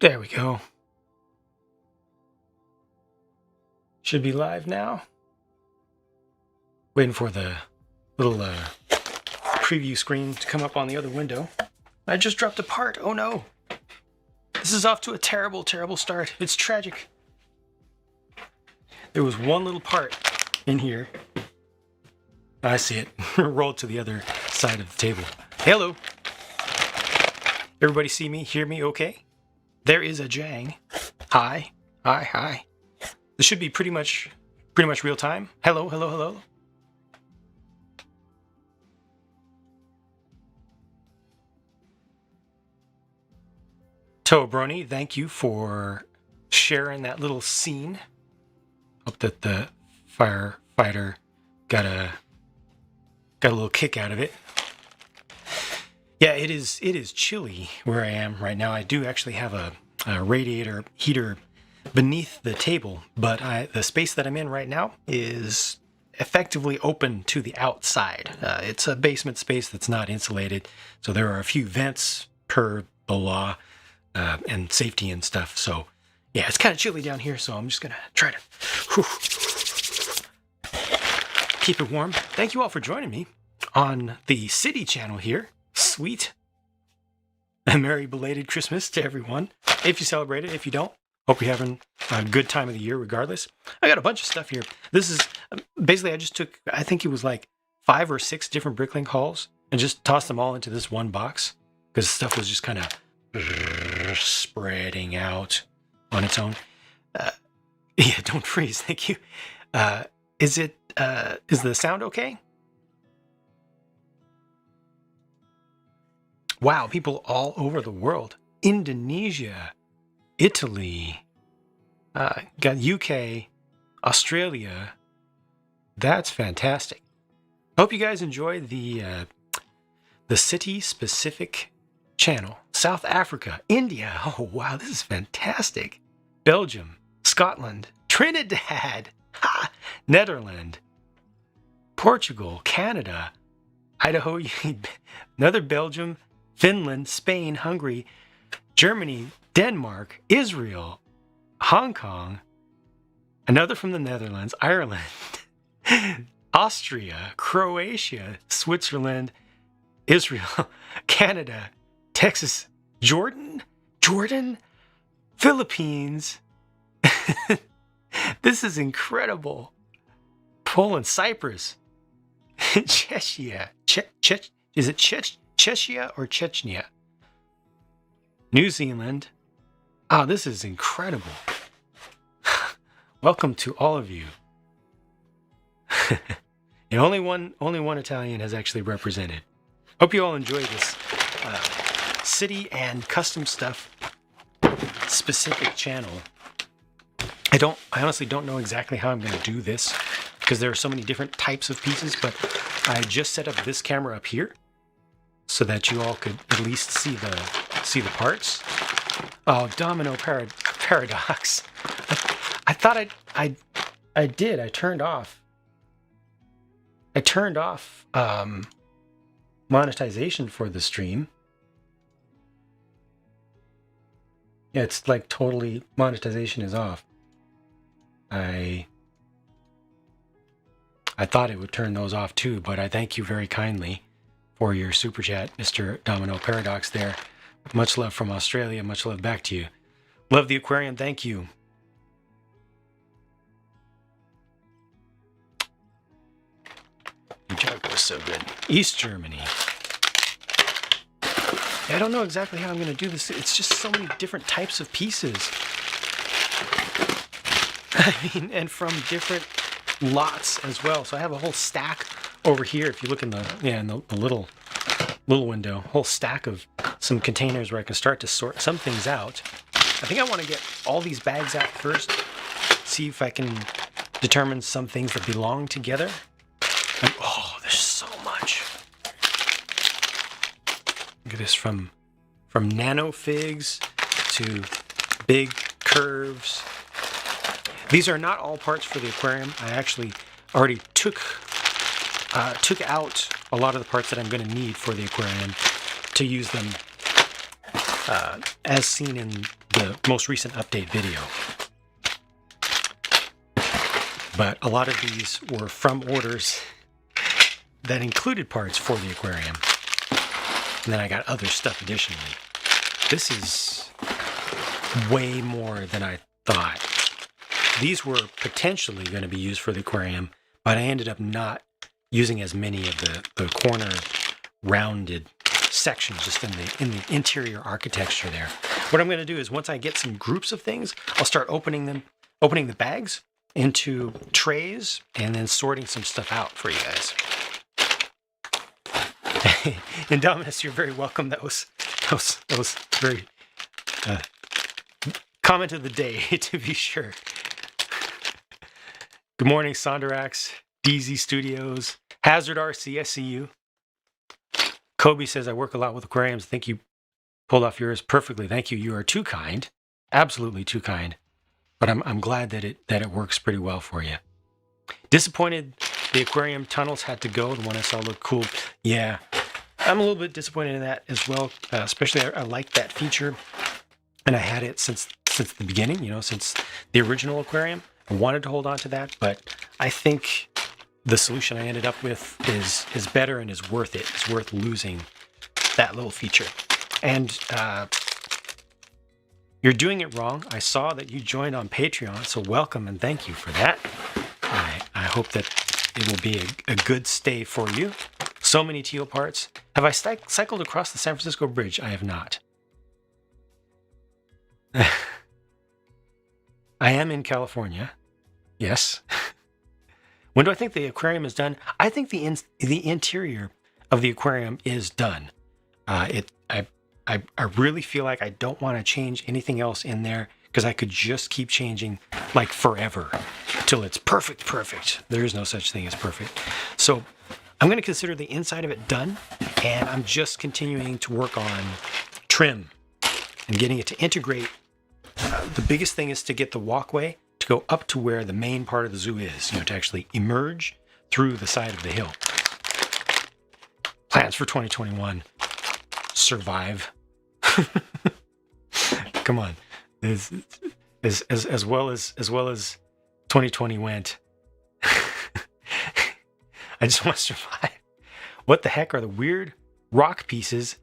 There we go. Should be live now. Waiting for the little preview screen to come up on the other window. I just dropped a part. Oh no. This is off to a terrible, terrible start. It's tragic. There was one little part in here. I see it. Rolled to the other side of the table. Hello. Everybody see me, hear me okay? There is a Jang. Hi. Hi, hi. This should be pretty much real time. Hello, hello, hello. Tobroni, thank you for sharing that little scene. Hope that the firefighter got a little kick out of it. Yeah, it is chilly where I am right now. I do actually have a radiator heater beneath the table, but the space that I'm in right now is effectively open to the outside. It's a basement space that's not insulated, so there are a few vents per the law and safety and stuff. So yeah, it's kind of chilly down here, so I'm just gonna try to keep it warm. Thank you all for joining me on the City channel here. Sweet. A merry belated Christmas to everyone. If you celebrate it, if you don't, hope you're having a good time of the year regardless. I got a bunch of stuff here. This is basically, I just took, I think it was like 5 or 6 different Bricklink hauls and just tossed them all into this one box because stuff was just kind of spreading out on its own. Yeah, don't freeze. Thank you. Is the sound okay? Wow, people all over the world. Indonesia, Italy, got UK, Australia. That's fantastic. Hope you guys enjoy the city-specific channel. South Africa, India. Oh, wow, this is fantastic. Belgium, Scotland, Trinidad, Netherlands, Portugal, Canada, Idaho, another Belgium, Finland, Spain, Hungary, Germany, Denmark, Israel, Hong Kong, another from the Netherlands, Ireland, Austria, Croatia, Switzerland, Israel, Canada, Texas, Jordan, Philippines. This is incredible. Poland, Cyprus, Czechia, is it Czechia or Chechnya? New Zealand. Oh, this is incredible. Welcome to all of you. And only one Italian has actually represented. Hope you all enjoy this city and custom stuff specific channel. I honestly don't know exactly how I'm going to do this because there are so many different types of pieces, but I just set up this camera up here so that you all could at least see the parts. Oh, Domino Paradox. I thought I did. I turned off monetization for the stream. Yeah, it's like totally monetization is off. I thought it would turn those off too, but I thank you very kindly for your super chat, Mr. Domino Paradox there. Much love from Australia. Much love back to you. Love the aquarium. Thank you. Your joke was so good. East Germany. I don't know exactly how I'm going to do this. It's just so many different types of pieces. I mean, and from different lots as well. So I have a whole stack over here. If you look in the little window, whole stack of some containers where I can start to sort some things out. I think I want to get all these bags out first. See if I can determine some things that belong together. And, oh, there's so much. Look at this, from nano figs to big curves. These are not all parts for the aquarium. I actually already took out a lot of the parts that I'm going to need for the aquarium to use them as seen in the most recent update video. But a lot of these were from orders that included parts for the aquarium. And then I got other stuff additionally. This is way more than I thought. These were potentially going to be used for the aquarium, but I ended up not using as many of the corner rounded sections just in the interior architecture there. What I'm going to do is once I get some groups of things, I'll start opening the bags into trays and then sorting some stuff out for you guys. Indominus, you're very welcome. That was very comment of the day, to be sure. Good morning, Sonderax, DZ Studios, Hazard RC, I see you. Kobe says, I work a lot with aquariums. I think you pulled off yours perfectly. Thank you. You are too kind. Absolutely too kind. But I'm glad that it works pretty well for you. Disappointed the aquarium tunnels had to go. The one I saw looked cool. Yeah, I'm a little bit disappointed in that as well. Especially I like that feature. And I had it since the beginning, since the original aquarium. I wanted to hold on to that, but I think the solution I ended up with is better and is worth it. It's worth losing that little feature. And you're doing it wrong. I saw that you joined on Patreon, so welcome and thank you for that. I hope that it will be a good stay for you. So many teal parts. Have I cycled across the San Francisco Bridge? I have not. I am in California. Yes. When do I think the aquarium is done? I think the interior of the aquarium is done. I really feel like I don't want to change anything else in there because I could just keep changing like forever till it's perfect. There is no such thing as perfect. So I'm going to consider the inside of it done, and I'm just continuing to work on trim and getting it to integrate. The biggest thing is to get the walkway to go up to where the main part of the zoo is, to actually emerge through the side of the hill. Plans for 2021. Survive. Come on. As well as 2020 went. I just want to survive. What the heck are the weird rock pieces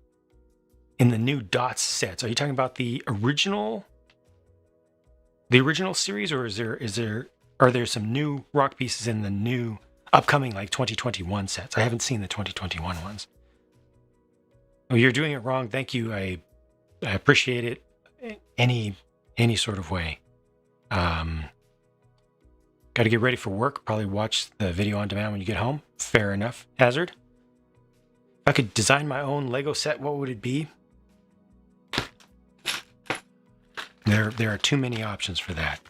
in the new Dots sets? Are you talking about the original series, or are there some new rock pieces in the new upcoming like 2021 sets? I haven't seen the 2021 ones. Oh, you're doing it wrong. Thank you. I appreciate it any sort of way. Got to get ready for work. Probably watch the video on demand when you get home. Fair enough. Hazard. If I could design my own Lego set, what would it be? There are too many options for that.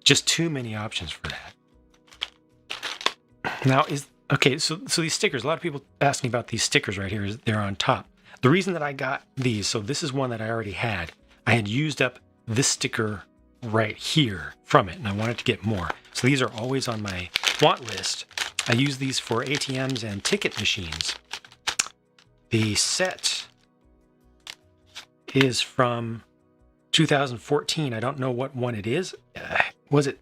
Just too many options for that. Now so these stickers, a lot of people asking about these stickers right here. They're on top. The reason that I got these, so this is one that I already had. I had used up this sticker right here from it, and I wanted to get more. So these are always on my want list. I use these for ATMs and ticket machines. The set is from 2014. I don't know what one it is. Was it?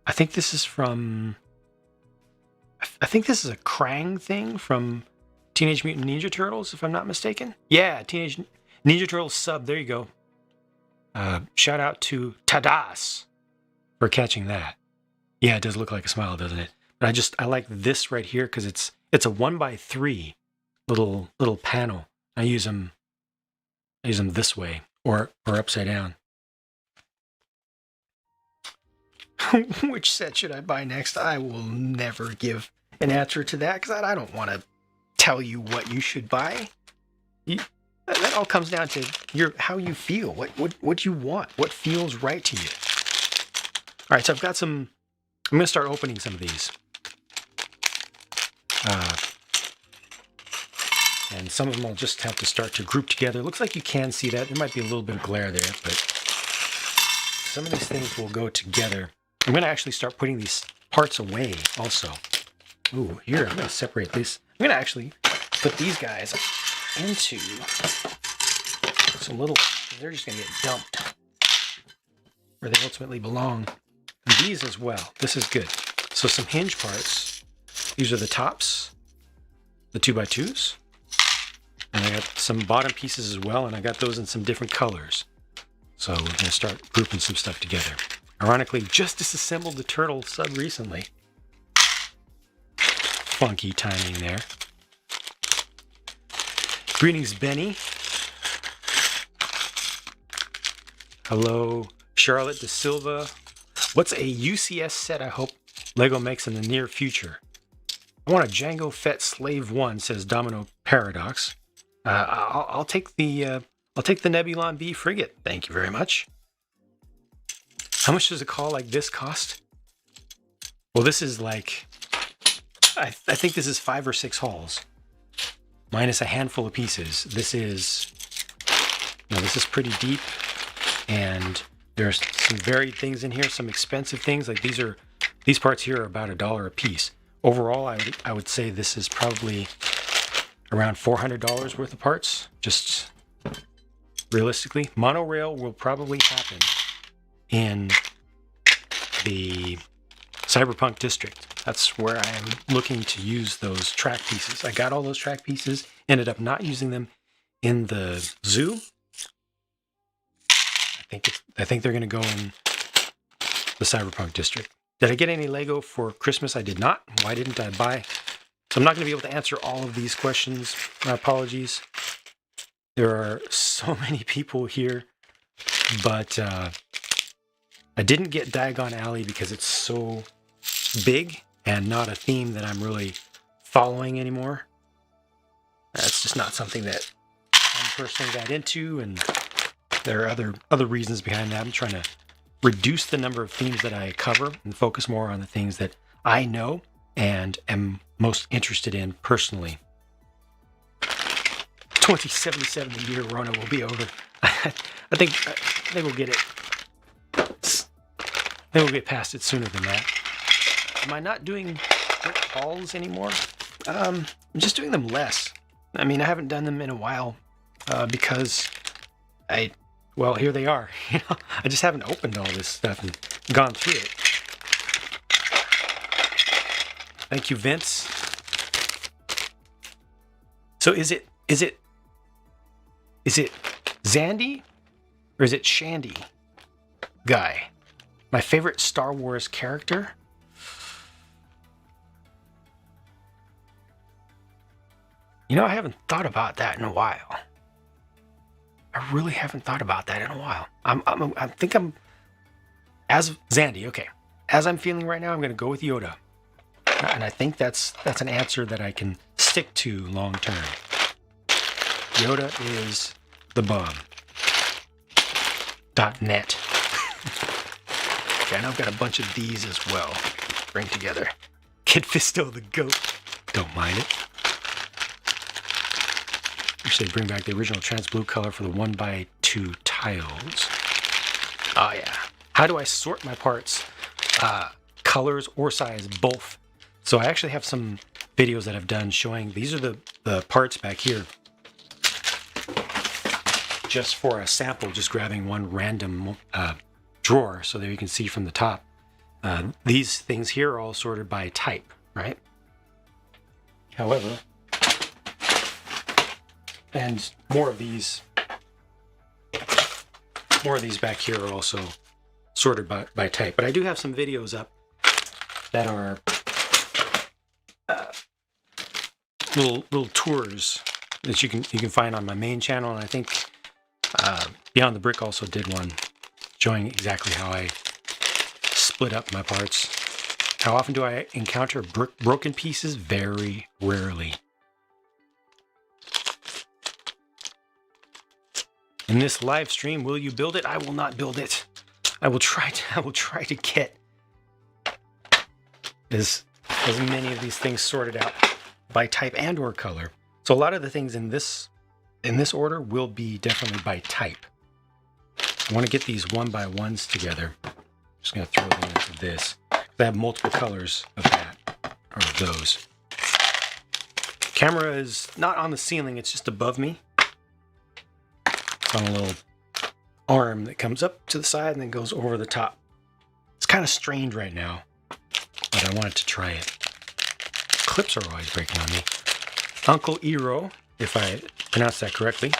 I think this is from... I think this is a Krang thing from Teenage Mutant Ninja Turtles, if I'm not mistaken. Yeah, Teenage Ninja Turtles sub. There you go. Shout out to Tadas for catching that. Yeah, it does look like a smile, doesn't it? But I like this right here because it's a 1x3 little panel. I use them this way or upside down. Which set should I buy next? I will never give an answer to that because I don't want to tell you what you should buy. That all comes down to how you feel, what you want, what feels right to you. All right, so I've got some. I'm going to start opening some of these. And some of them I'll just have to start to group together. Looks like you can see that. There might be a little bit of glare there, but some of these things will go together. I'm going to actually start putting these parts away also. Ooh, here, I'm going to separate this. I'm going to actually put these guys into some little, they're just going to get dumped where they ultimately belong. And these as well. This is good. So some hinge parts. These are the tops, the 2x2s. And I got some bottom pieces as well, and I got those in some different colors. So we're going to start grouping some stuff together. Ironically, just disassembled the turtle sub recently. Funky timing there. Greetings, Benny. Hello, Charlotte De Silva. What's a UCS set I hope Lego makes in the near future? I want a Django Fett Slave 1, says Domino Paradox. I'll take the Nebulon B frigate. Thank you very much. How much does a call like this cost? Well, this is like, I think this is 5 or 6 hauls, minus a handful of pieces. This is, this is pretty deep, and there's some varied things in here, some expensive things. Like these parts here are about $1 a piece. Overall, I would say this is probably around $400 worth of parts, just realistically. Monorail will probably happen in the Cyberpunk district. That's where I am looking to use those track pieces. I got all those track pieces, ended up not using them in the zoo. I think they're going to go in the Cyberpunk district. Did I get any Lego for Christmas? I did not. Why didn't I buy? So I'm not going to be able to answer all of these questions. My apologies. There are so many people here, but I didn't get Diagon Alley because it's so big and not a theme that I'm really following anymore. That's just not something that I'm personally that into, and there are other reasons behind that. I'm trying to reduce the number of themes that I cover and focus more on the things that I know and am most interested in personally. 2077, the year Rona will be over. I think we'll get it. I think we'll get past it sooner than that. Am I not doing hauls anymore? I'm just doing them less. I mean, I haven't done them in a while because well, here they are. I just haven't opened all this stuff and gone through it. Thank you, Vince. So is it Zandy or is it Shandy guy? My favorite Star Wars character? I haven't thought about that in a while. I really haven't thought about that in a while. I think I'm as Zandy. Okay, as I'm feeling right now, I'm going to go with Yoda, and I think that's an answer that I can stick to long term. Yoda is the bomb. .net. Okay, and I've got a bunch of these as well. Bring together. Kid Fisto the goat. Don't mind it. Actually, bring back the original trans blue color for the 1x2 tiles. Oh yeah. How do I sort my parts? Colors or size, both. So I actually have some videos that I've done showing these are the parts back here. Just for a sample, just grabbing one random drawer so that you can see from the top. These things here are all sorted by type, right? However, and more of these back here are also sorted by type. But I do have some videos up that are little tours that you can find on my main channel, and I think Beyond the Brick also did one showing exactly how I split up my parts. How often do I encounter broken pieces? Very rarely. In this live stream, will you build it? I will not build it. I will try to get as many of these things sorted out by type and or color. So a lot of the things in this order will be definitely by type. I want to get these 1x1s together. I'm just going to throw them into this. I have multiple colors of that, or of those. Camera is not on the ceiling, it's just above me. on a little arm that comes up to the side and then goes over the top. It's kind of strained right now, but I wanted to try it. Clips are always breaking on me. Uncle Eero, if I pronounced that correctly.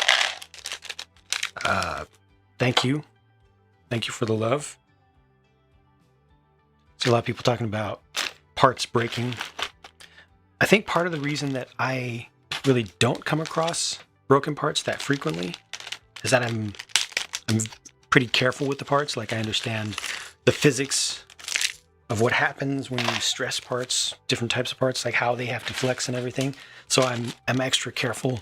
Thank you. Thank you for the love. See a lot of people talking about parts breaking. I think part of the reason that I really don't come across broken parts that frequently is that I'm pretty careful with the parts. Like, I understand the physics of what happens when you stress parts, different types of parts, like how they have to flex and everything. So I'm extra careful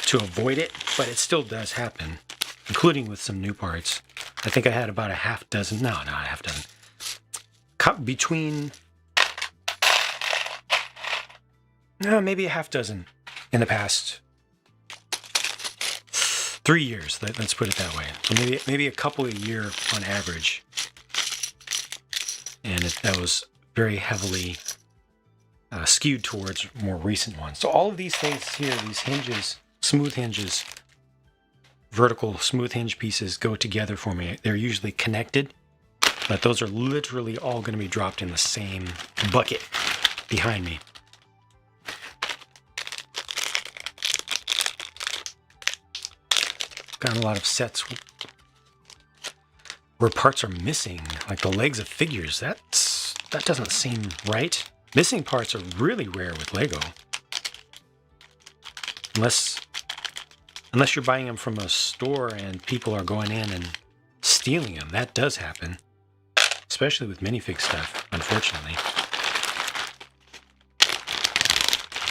to avoid it, but it still does happen, including with some new parts. I think I had about a half dozen, not a half dozen, between, maybe a half dozen in the past 3 years. Let's put it that way. So maybe a couple a year on average. And that was very heavily skewed towards more recent ones. So all of these things here, these hinges, smooth hinges, vertical smooth hinge pieces go together for me. They're usually connected, but those are literally all going to be dropped in the same bucket behind me. Got a lot of sets where parts are missing, like the legs of figures. That doesn't seem right. Missing parts are really rare with Lego. Unless you're buying them from a store and people are going in and stealing them. That does happen. Especially with minifig stuff, unfortunately.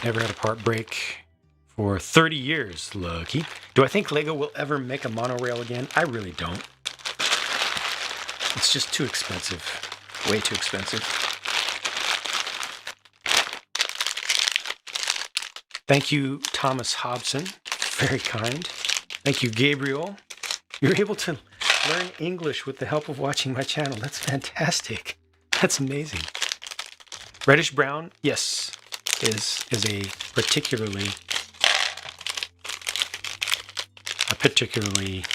Never had a part break for 30 years, lucky. Do I think Lego will ever make a monorail again? I really don't. It's just too expensive. Way too expensive. Thank you, Thomas Hobson. Very kind. Thank you, Gabriel. You're able to learn English with the help of watching my channel. That's fantastic. That's amazing. Reddish brown, yes, is a particularly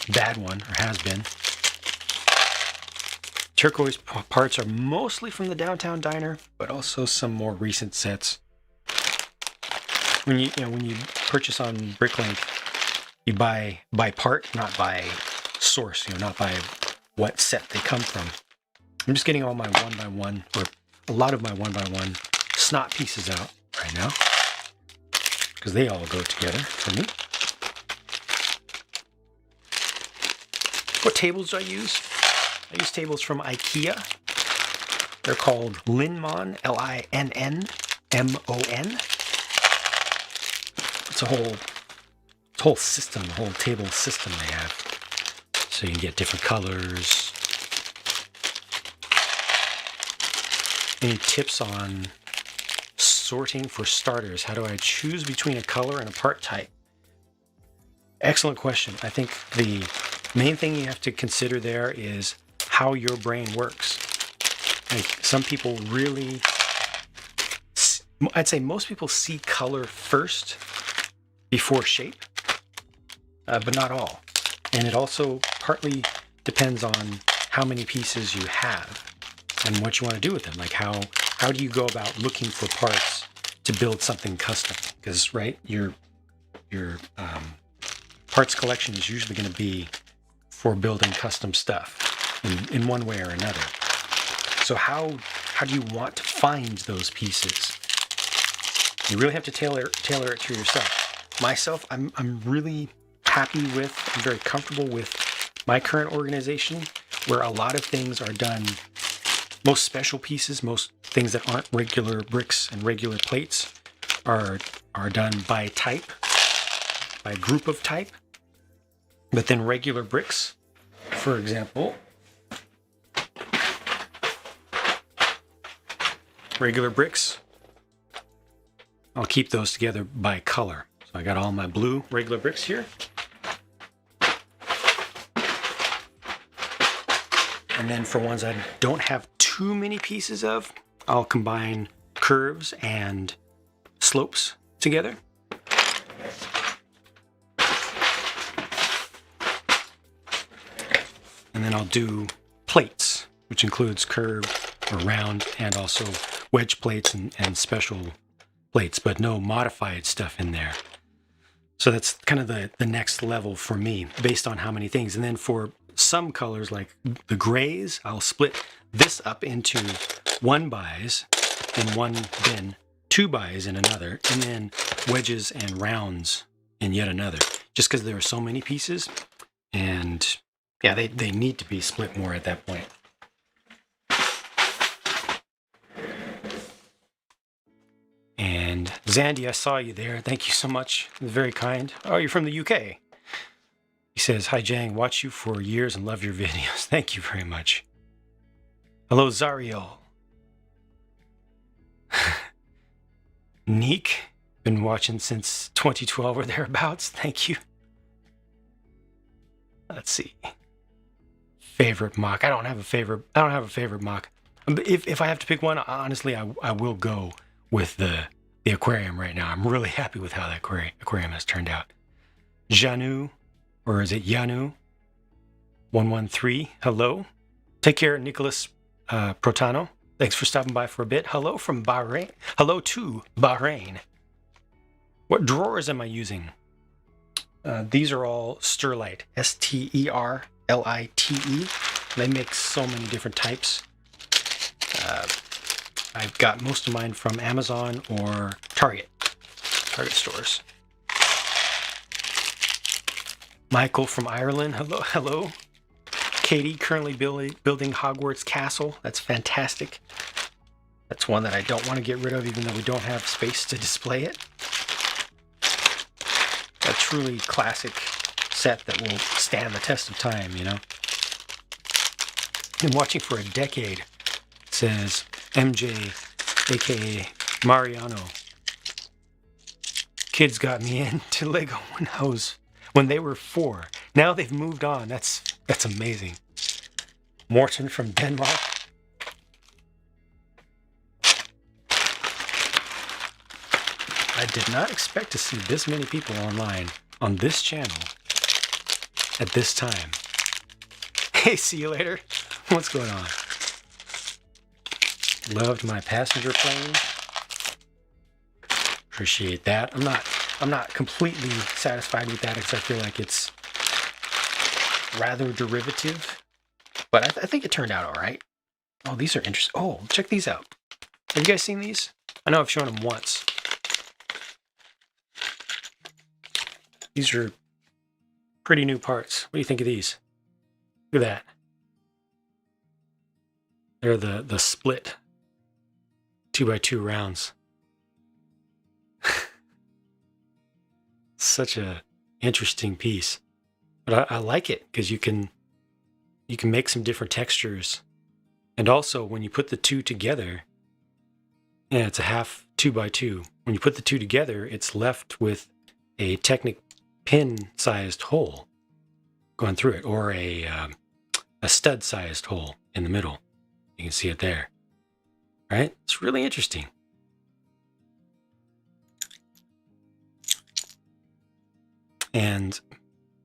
bad one, or has been. Turquoise parts are mostly from the Downtown Diner, but also some more recent sets. When you purchase on Bricklink, you buy by part, not by source. Not by what set they come from. I'm just getting all my 1x1, or a lot of my 1x1 SNOT pieces out right now, because they all go together for me. What tables do I use? I use tables from IKEA. They're called Linnmon, Linnmon. It's a whole system, a whole table system they have. So you can get different colors. Any tips on sorting for starters? How do I choose between a color and a part type? Excellent question. I think the main thing you have to consider there is how your brain works. Like, some people really, I'd say most people see color first before shape, but not all. And it also partly depends on how many pieces you have and what you want to do with them. Like, how do you go about looking for parts to build something custom? Because, right, your parts collection is usually going to be for building custom stuff in one way or another. So how do you want to find those pieces? You really have to tailor it to yourself. Myself, I'm really happy with, I'm very comfortable with my current organization, where a lot of things are done, most special pieces, most things that aren't regular bricks and regular plates are done by type, by group of type. But then regular bricks, for example, I'll keep those together by color. So I got all my blue regular bricks here. And then for ones I don't have too many pieces of, I'll combine curves and slopes together. And then I'll do plates, which includes curved or round and also wedge plates and special plates, but no modified stuff in there. So that's kind of the next level for me based on how many things. And then for some colors like the grays, I'll split this up into 1-bys in one bin, 2-bys in another, and then wedges and rounds in yet another, just because there are so many pieces. And yeah, they need to be split more at that point. And Zandy, I saw you there. Thank you so much. Very kind. Oh, you're from the UK. He says, hi, Jang. Watch you for years and love your videos. Thank you very much. Hello, Zario. Neek. Been watching since 2012 or thereabouts. Thank you. Let's see. Favorite mock. I don't have a favorite mock. If I have to pick one, honestly, I will go with the aquarium right now. I'm really happy with how that aquarium has turned out. Janu, or is it Yanu? 113. Hello. Take care, Nicholas Protano. Thanks for stopping by for a bit. Hello from Bahrain. Hello to Bahrain. What drawers am I using? These are all Sterlite. Sterlite. They make so many different types. I've got most of mine from Amazon or Target stores. Michael from Ireland. Hello. Katie, currently building Hogwarts Castle. That's fantastic. That's one that I don't want to get rid of, even though we don't have space to display it. A truly classic set that will stand the test of time, you know. Been watching for a decade, says MJ, aka Mariano. Kids got me into Lego when they were 4. Now they've moved on. That's amazing. Morton from Denmark. I did not expect to see this many people online on this channel at this time. Hey, see you later. What's going on? Loved my passenger plane. Appreciate that. I'm not completely satisfied with that because I feel like it's rather derivative, but I think it turned out all right. Oh, these are interesting. Oh, check these out. Have you guys seen these? I know I've shown them once. These are pretty new parts. What do you think of these? Look at that. They're the split 2x2 rounds. Such a interesting piece, but I like it because you can make some different textures, and also when you put the two together, yeah, it's a half 2x2. When you put the two together, it's left with a Technic pin-sized hole going through it, or a stud-sized hole in the middle. You can see it there, right? It's really interesting. And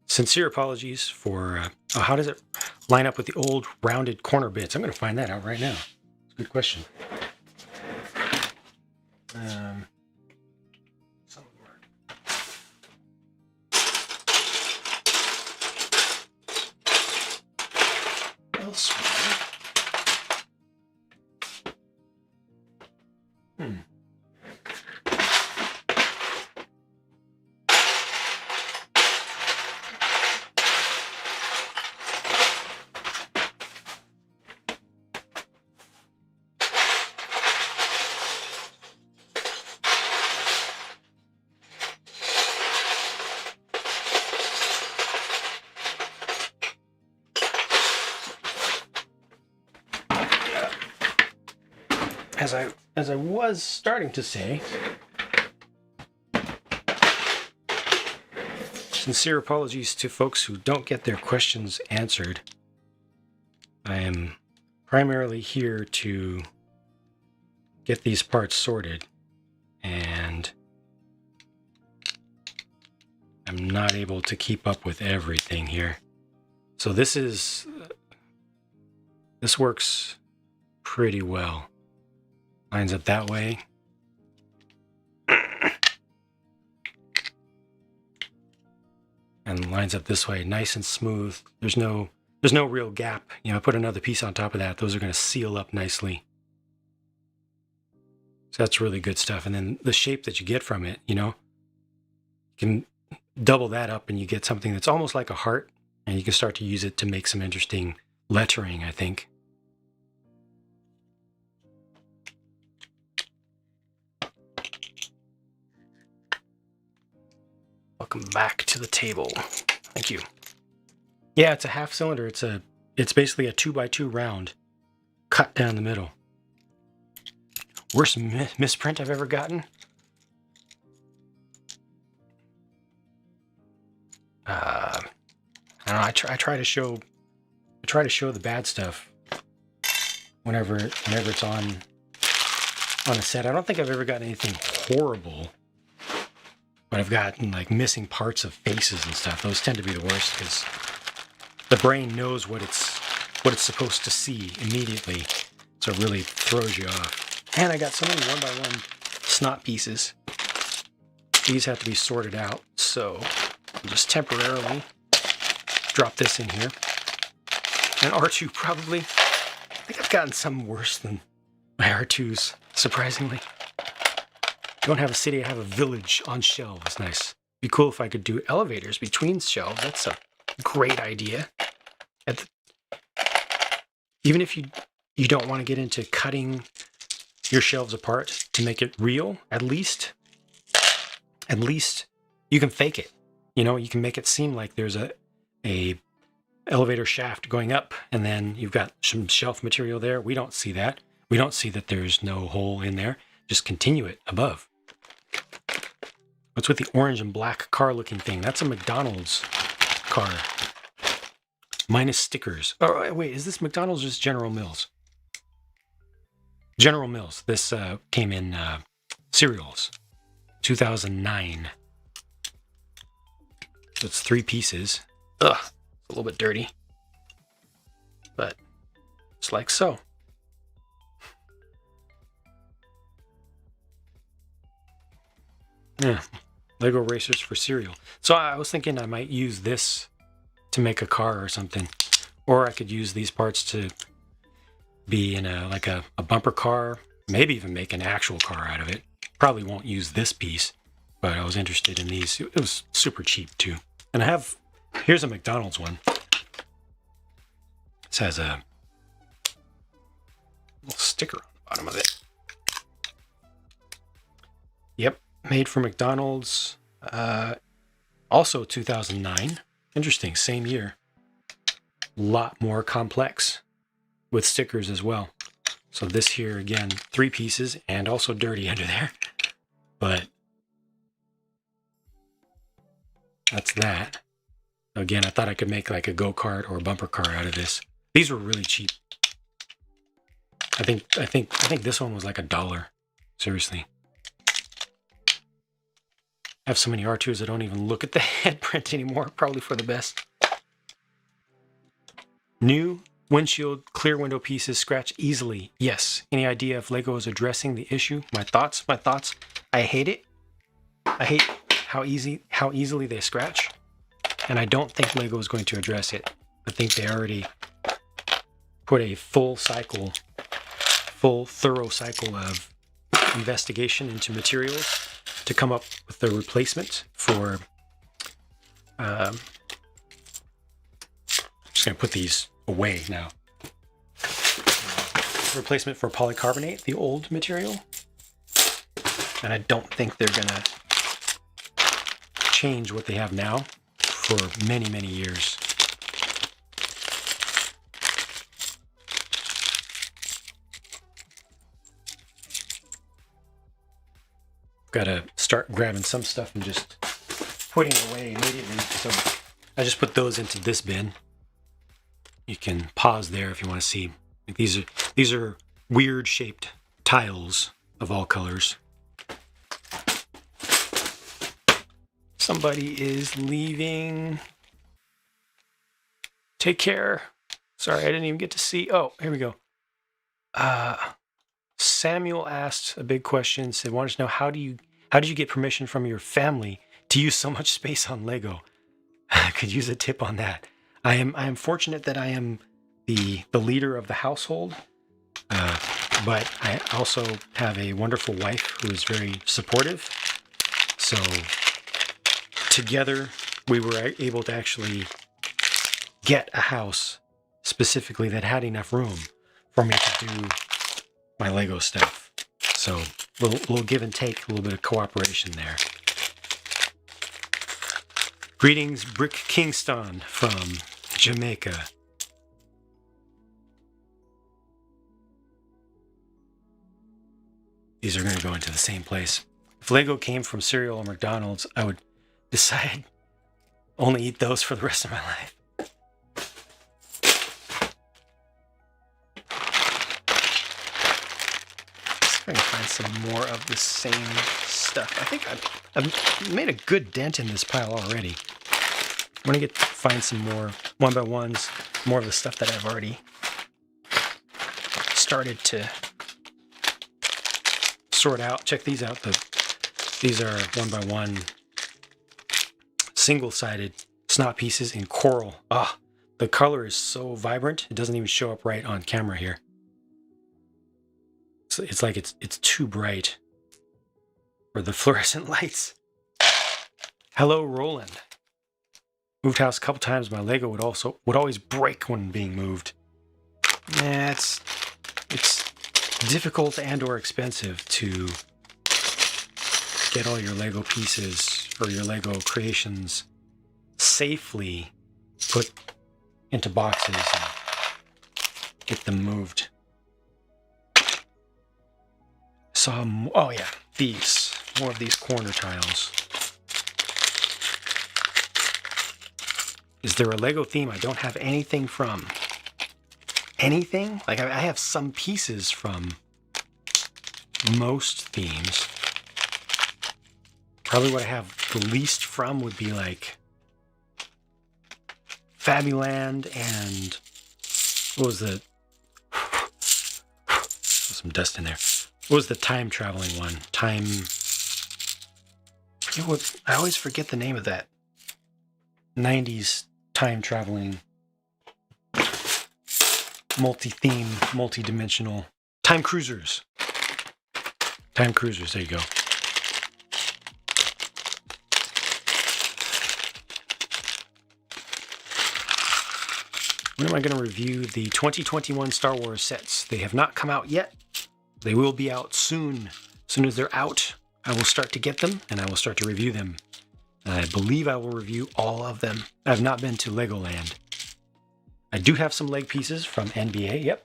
sincere apologies for how does it line up with the old rounded corner bits? I'm going to find that out right now. It's a good question. Some of them are elsewhere. As I was starting to say, sincere apologies to folks who don't get their questions answered. I am primarily here to get these parts sorted, and I'm not able to keep up with everything here. So this is This works pretty well. Lines up that way. And lines up this way, nice and smooth. There's no real gap. You know, I put another piece on top of that. Those are going to seal up nicely. So that's really good stuff. And then the shape that you get from it, you know, you can double that up and you get something that's almost like a heart, and you can start to use it to make some interesting lettering, I think. Welcome back to the table. Thank you. Yeah, it's a half cylinder. It's basically a 2x2 round cut down the middle. Worst misprint I've ever gotten. I don't know. I try to show the bad stuff whenever it's on a set. I don't think I've ever gotten anything horrible, but I've gotten like missing parts of faces and stuff. Those tend to be the worst because the brain knows what it's supposed to see immediately, so it really throws you off. And I got so many 1x1 SNOT pieces. These have to be sorted out, so I'll just temporarily drop this in here. And R2 probably. I think I've gotten some worse than my R2s, surprisingly. Don't have a city, I have a village on shelves. Nice. Be cool if I could do elevators between shelves. That's a great idea. Even if you don't want to get into cutting your shelves apart to make it real, at least you can fake it. You know, you can make it seem like there's a elevator shaft going up, and then you've got some shelf material there. We don't see that. We don't see that there's no hole in there. Just continue it above. What's with the orange and black car looking thing? That's a McDonald's car. Minus stickers. Oh, wait, is this McDonald's or just General Mills? General Mills. This came in cereals. 2009. So it's 3 pieces. Ugh, it's a little bit dirty. But it's like so. Yeah, Lego racers for cereal. So I was thinking I might use this to make a car or something. Or I could use these parts to be in a bumper car. Maybe even make an actual car out of it. Probably won't use this piece, but I was interested in these. It was super cheap too. And here's a McDonald's one. This has a little sticker on the bottom of it. Yep, made for McDonald's. Also 2009. Interesting, same year. A lot more complex with stickers as well. So this here, again, 3 pieces and also dirty under there. But that's that. Again, I thought I could make like a go-kart or a bumper car out of this. These were really cheap. I think this one was like $1. Seriously. I have so many R2s that don't even look at the head print anymore. Probably for the best. New windshield clear window pieces scratch easily. Yes. Any idea if Lego is addressing the issue? My thoughts. I hate it. I hate how easily they scratch. And I don't think Lego is going to address it. I think they already put a full thorough cycle of investigation into materials to come up with the replacement for I'm just going to put these away now. Replacement for polycarbonate, the old material. And I don't think they're going to change what they have now for many, many years. Got to start grabbing some stuff and just putting it away immediately. So I just put those into this bin. You can pause there if you want to see. These are weird shaped tiles of all colors. Somebody is leaving. Take care. Sorry, I didn't even get to see. Oh, here we go. Samuel asked a big question. Said, wanted to know how did you get permission from your family to use so much space on Lego? Could use a tip on that. I am fortunate that I am the leader of the household, but I also have a wonderful wife who is very supportive. So together we were able to actually get a house specifically that had enough room for me to do my Lego stuff. So a little give and take, a little bit of cooperation there. Greetings, Brick Kingston from Jamaica. These are going to go into the same place. If Lego came from cereal or McDonald's, I would decide only eat those for the rest of my life. Let's see if I can find some more of the same stuff. I think I've made a good dent in this pile already. I'm going to find some more 1x1s, more of the stuff that I've already started to sort out. Check these out. These are 1x1 single-sided SNOT pieces in coral. Ah, the color is so vibrant, it doesn't even show up right on camera here. So it's like it's too bright for the fluorescent lights. Hello, Roland. Moved house a couple times. My Lego would always break when being moved. Nah, it's difficult and or expensive to get all your Lego pieces or your Lego creations safely put into boxes and get them moved. Oh yeah, more of these corner tiles. Is there a Lego theme I don't have anything from? Anything? Like, I have some pieces from most themes. Probably what I have the least from would be like Fabuland and what was the some dust in there. What was the time traveling one? I always forget the name of that 90s time traveling multi-theme, multi-dimensional time cruisers. Time cruisers, there you go. When am I going to review the 2021 Star Wars sets? They have not come out yet. They will be out soon. As soon as they're out, I will start to get them and I will start to review them. I believe I will review all of them. I have not been to Legoland. I do have some leg pieces from NBA, yep.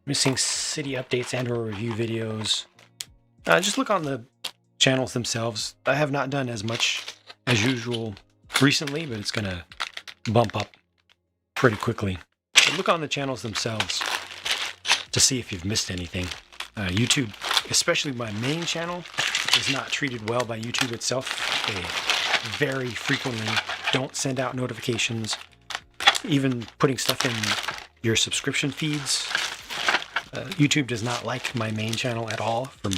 Missing city updates and or review videos. Just look on the channels themselves. I have not done as much as usual recently, but it's going to bump up pretty quickly. So look on the channels themselves to see if you've missed anything. YouTube, especially my main channel, is not treated well by YouTube itself. They very frequently don't send out notifications. Even putting stuff in your subscription feeds. YouTube does not like my main channel at all for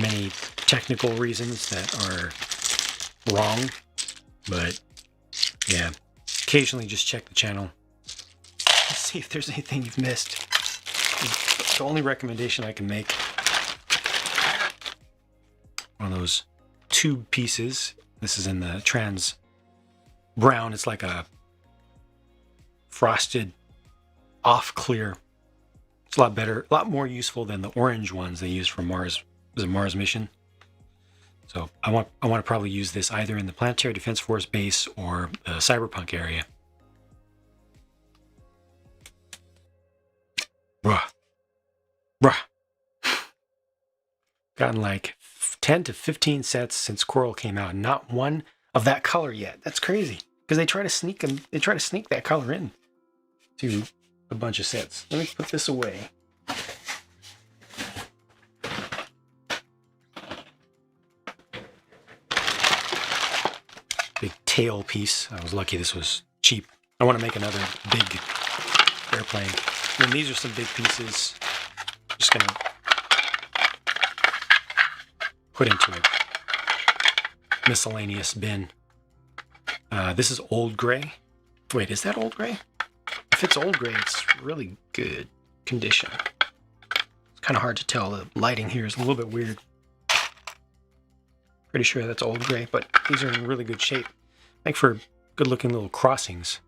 many technical reasons that are wrong. But yeah, occasionally just check the channel. Let's see if there's anything you've missed. The only recommendation I can make, one of those tube pieces. This is in the trans brown. It's like a frosted off clear. It's a lot better, a lot more useful than the orange ones they use for Mars. Was it Mars mission? So I want to probably use this either in the Planetary Defense Force base or the Cyberpunk area. Bruh. Gotten like 10 to 15 sets since Coral came out. Not one of that color yet. That's crazy. Because they try to sneak them. They try to sneak that color in to a bunch of sets. Let me put this away. Big tail piece. I was lucky this was cheap. I want to make another big airplane. And these are some big pieces. Just going to put into a miscellaneous bin. This is old gray. Wait, is that old gray? If it's old gray, it's really good condition. It's kind of hard to tell. The lighting here is a little bit weird. Pretty sure that's old gray, but these are in really good shape. Make for good looking little crossings.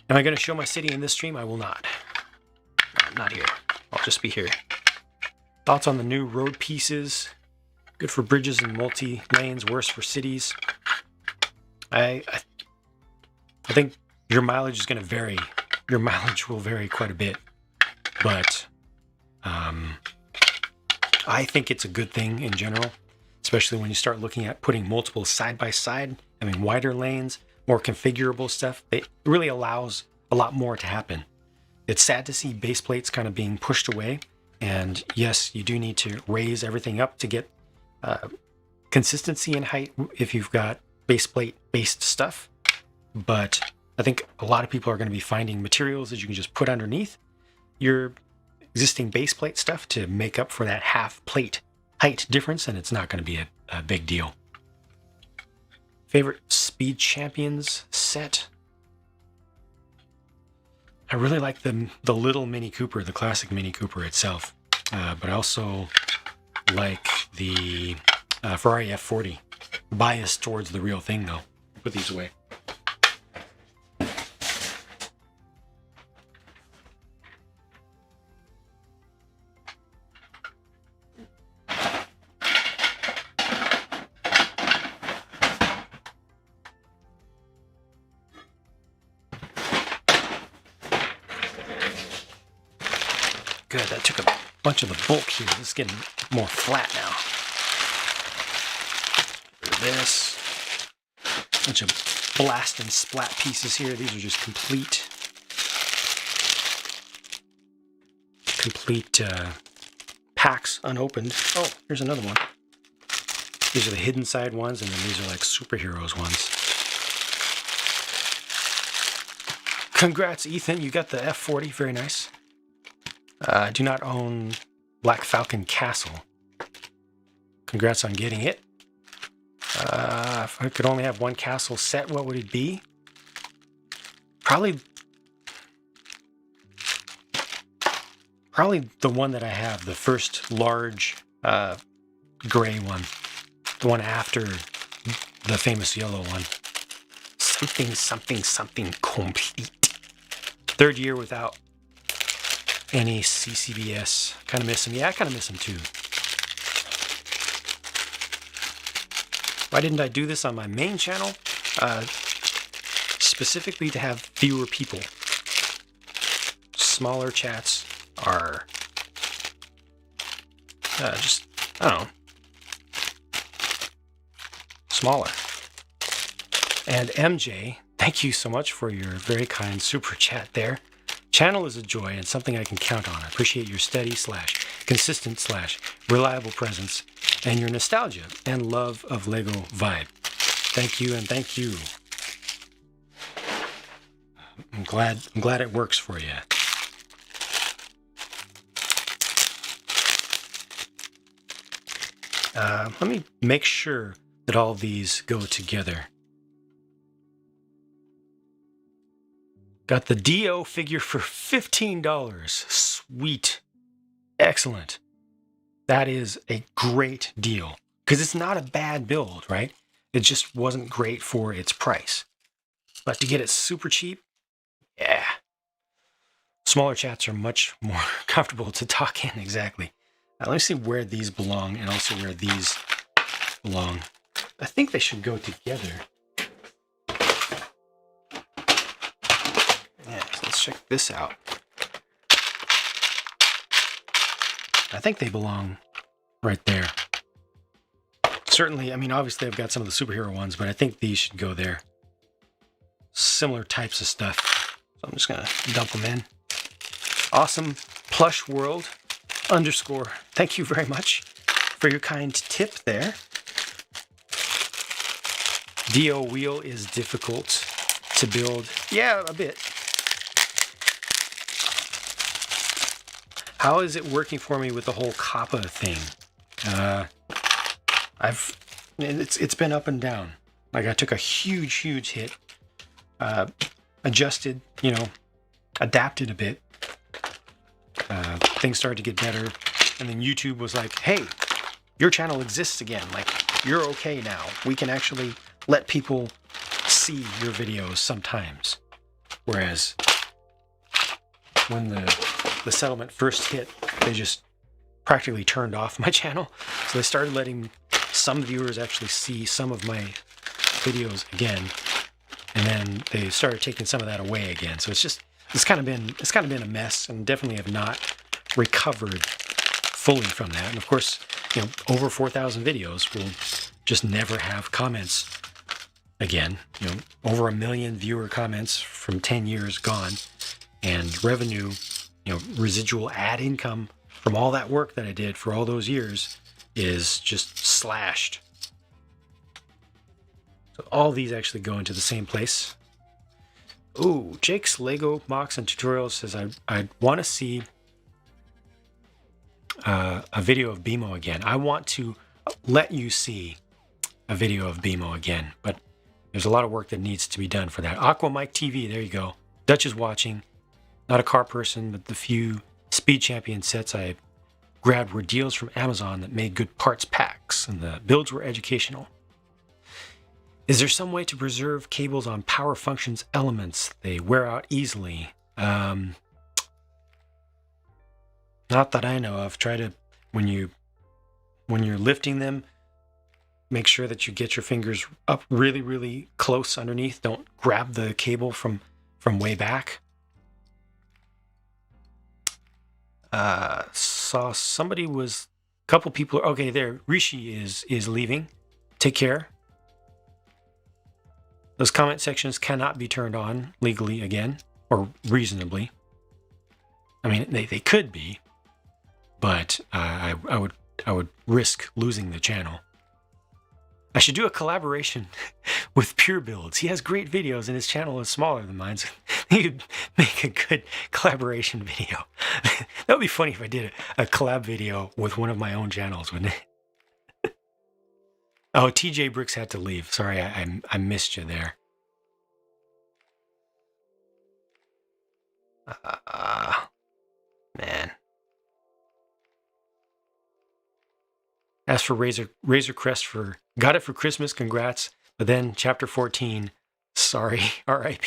Am I going to show my city in this stream? I will not. No, not here. I'll just be here. Thoughts on the new road pieces? Good for bridges and multi-lanes, worse for cities. I think your mileage is going to vary. Your mileage will vary quite a bit. But I think it's a good thing in general, especially when you start looking at putting multiple side by side. I mean, wider lanes, more configurable stuff. It really allows a lot more to happen. It's sad to see base plates kind of being pushed away. And yes, you do need to raise everything up to get consistency in height if you've got base plate based stuff. But I think a lot of people are going to be finding materials that you can just put underneath your existing base plate stuff to make up for that half plate height difference, and it's not going to be a big deal. Favorite Speed Champions set? I really like the little Mini Cooper, the classic Mini Cooper itself, but I also like the Ferrari F40. Biased towards the real thing, though. Put these away. Good, that took a bunch of the bulk here. This is getting more flat now. Rid of this. Bunch of blast and splat pieces here. These are just complete packs unopened. Oh, here's another one. These are the hidden side ones, and then these are like superheroes ones. Congrats, Ethan. You got the F40. Very nice. I do not own Black Falcon Castle. Congrats on getting it. If I could only have one castle set, what would it be? Probably the one that I have, the first large gray one. The one after the famous yellow one. Something complete. Third year without any CCBS. Kind of miss him. Yeah, I kind of miss him too. Why didn't I do this on my main channel? Specifically to have fewer people. Smaller chats are just, I don't know, smaller. And MJ, thank you so much for your very kind super chat there. Channel is a joy and something I can count on. I appreciate your steady / consistent / reliable presence and your nostalgia and love of Lego vibe. Thank you and thank you. I'm glad it works for you. Let me make sure that all these go together. Got the Dio figure for $15. Sweet. Excellent. That is a great deal. Because it's not a bad build, right? It just wasn't great for its price. But to get it super cheap, yeah. Smaller chats are much more comfortable to talk in, exactly. Let me see where these belong and also where these belong. I think they should go together. Yeah, so let's check this out. I think they belong right there. Certainly, I mean, obviously I've got some of the superhero ones, but I think these should go there. Similar types of stuff. So I'm just gonna dump them in. Awesome plush world _ Thank you very much for your kind tip there. DO wheel is difficult to build. Yeah, a bit. How is it working for me with the whole Kappa thing? It's been up and down. Like I took a huge hit, adjusted, adapted a bit. Things started to get better, and then YouTube was like, "Hey, your channel exists again. Like you're okay now. We can actually let people see your videos sometimes." Whereas when the settlement first hit, they just practically turned off my channel. So they started letting some viewers actually see some of my videos again, and then they started taking some of that away again. So it's kind of been a mess, and definitely have not recovered fully from that. And of course, over 4,000 videos will just never have comments again. Over 1 million viewer comments from 10 years gone, and revenue, residual ad income from all that work that I did for all those years is just slashed. So all these actually go into the same place. Ooh, Jake's Lego mocks and tutorials says I want to see a video of BMO again. I want to let you see a video of BMO again, but there's a lot of work that needs to be done for that. Aqua Mike TV, there you go. Dutch is watching. Not a car person, but the few Speed Champion sets I grabbed were deals from Amazon that made good parts packs, and the builds were educational. Is there some way to preserve cables on power functions elements? They wear out easily. Not that I know of. Try to, when you're lifting them, make sure that you get your fingers up really close underneath. Don't grab the cable from way back. Saw somebody was, a couple people, okay, there, Rishi is leaving. Take care. Those comment sections cannot be turned on legally again, or reasonably. I mean, they could be, but I would risk losing the channel. I should do a collaboration with Pure Builds. He has great videos, and his channel is smaller than mine, so he could make a good collaboration video. That would be funny if I did a collab video with one of my own channels, wouldn't it? Oh, TJ Bricks had to leave. Sorry, I missed you there. Man. As for Razor Crest got it for Christmas, congrats. But then chapter 14, sorry, RIP.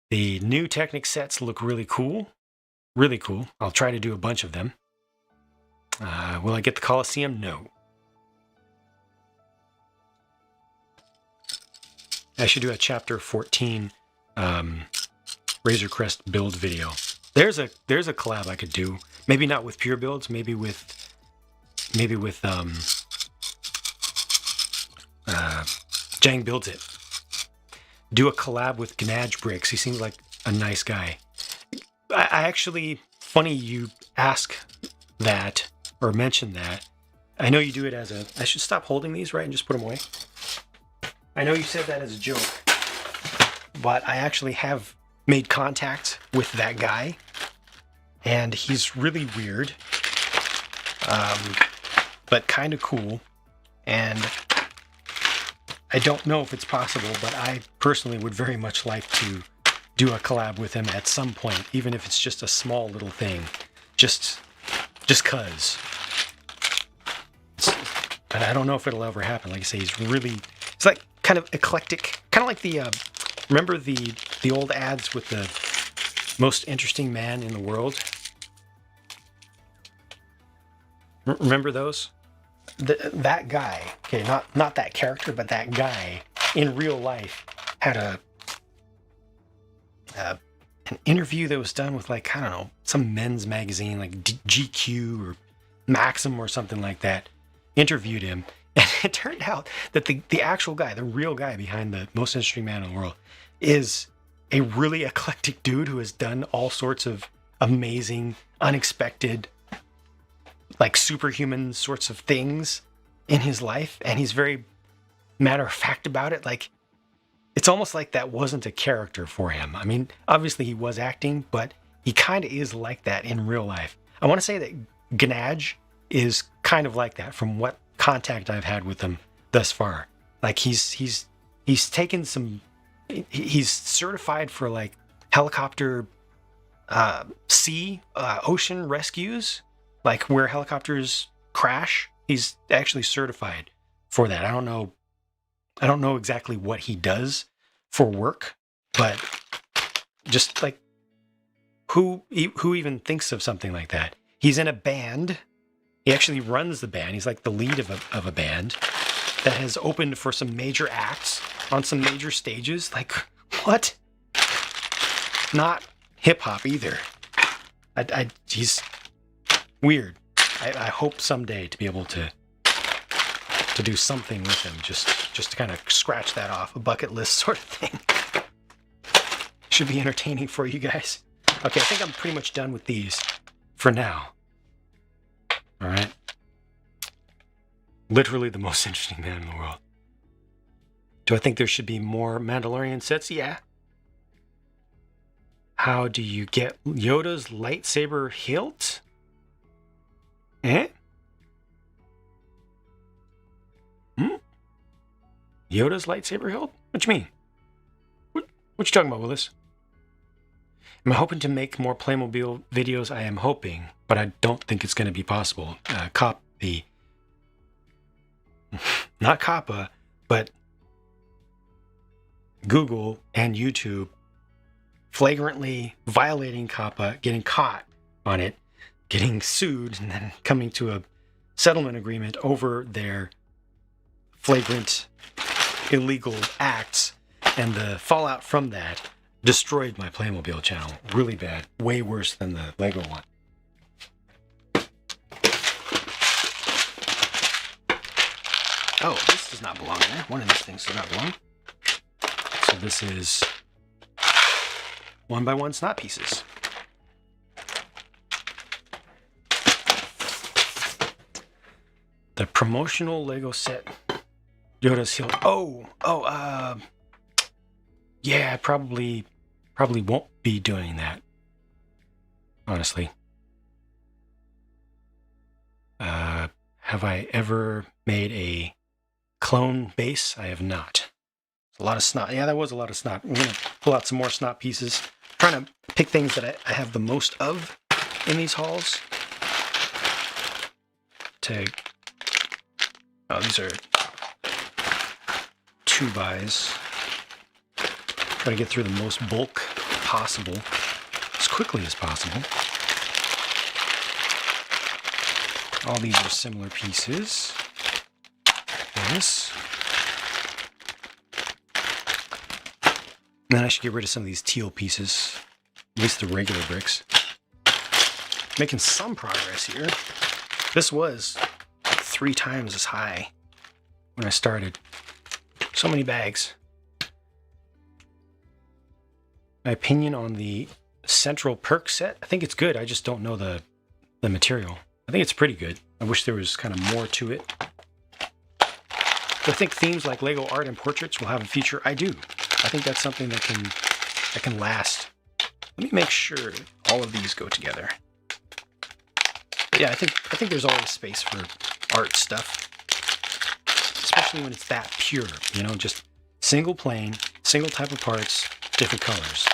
The new Technic sets look really cool. Really cool. I'll try to do a bunch of them. Will I get the Coliseum? No. I should do a chapter 14 Razor Crest build video. There's a collab I could do. Maybe not with Pure Builds, maybe with Jang Builds It. Do a collab with Gnage Bricks. He seems like a nice guy. I actually, funny you ask that or mention that. I know you do it as a, I should stop holding these, right, and just put them away. I know you said that as a joke, but I actually have made contact with that guy, and he's really weird, but kind of cool, and I don't know if it's possible, but I personally would very much like to do a collab with him at some point, even if it's just a small little thing, just cause. But I don't know if it'll ever happen. Like I say, it's like kind of eclectic, kind of like the, remember the old ads with the most interesting man in the world? Remember those? That guy, okay, not that character, but that guy in real life had an interview that was done with, like, I don't know, some men's magazine, like GQ or Maxim or something like that, interviewed him. And it turned out that the actual guy, the real guy behind the most interesting man in the world, is a really eclectic dude who has done all sorts of amazing, unexpected, like superhuman sorts of things. in his life, and he's very matter of fact about it. Like, it's almost like that wasn't a character for him. I mean, obviously he was acting, but he kind of is like that in real life. I want to say that Gnaj is kind of like that from what contact I've had with him thus far. Like, he's taken some, he's certified for like helicopter ocean rescues, like where helicopters crash. He's actually certified for that. I don't know exactly what he does for work, but just like who even thinks of something like that? He's in a band. He actually runs the band. He's like the lead of a band that has opened for some major acts on some major stages. Like, what? Not hip hop either. He's weird. I hope someday to be able to do something with him, just to kind of scratch that off a bucket list sort of thing. Should be entertaining for you guys. Okay, I think I'm pretty much done with these for now. All right. Literally the most interesting man in the world. Do I think there should be more Mandalorian sets? Yeah. How do you get Yoda's lightsaber hilt? Yoda's lightsaber hilt? What you mean? What you talking about, Willis? Am I hoping to make more Playmobil videos? I am hoping, but I don't think it's going to be possible. Not COPPA, but Google and YouTube flagrantly violating COPPA, getting caught on it, getting sued, and then coming to a settlement agreement over their flagrant illegal acts, and the fallout from that destroyed my Playmobil channel really bad, way worse than the Lego one. Oh, this does not belong there. One of these things does not belong. So this is 1x1 SNOT pieces. The promotional Lego set. Yoda's hilt. Yeah, I probably won't be doing that. Honestly. Have I ever made a clone base? I have not. A lot of SNOT. Yeah, that was a lot of SNOT. I'm gonna pull out some more SNOT pieces. I'm trying to pick things that I have the most of in these hauls. These are 2x. Try to get through the most bulk possible as quickly as possible. All these are similar pieces. This. Then I should get rid of some of these teal pieces, at least the regular bricks. Making some progress here. This was like 3 times as high when I started. So many bags. My opinion on the Central Perk set, I think it's good. I just don't know the material. I think it's pretty good. I wish there was kind of more to it. Do I think themes like Lego art and portraits will have a future? I do. I think that's something that can last. Let me make sure all of these go together. Yeah, I think there's always space for art stuff, especially when it's that pure. You know, just single plane, single type of parts, different colors.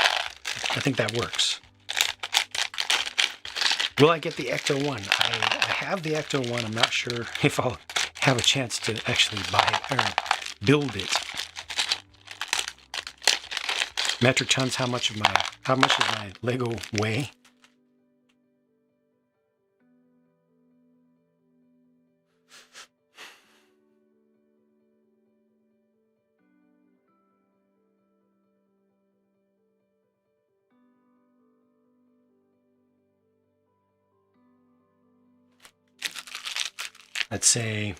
I think that works. Will I get the Ecto 1? I have the Ecto 1. I'm not sure if I'll have a chance to actually buy it or build it. Metric tons, how much does my Lego weigh? Let's say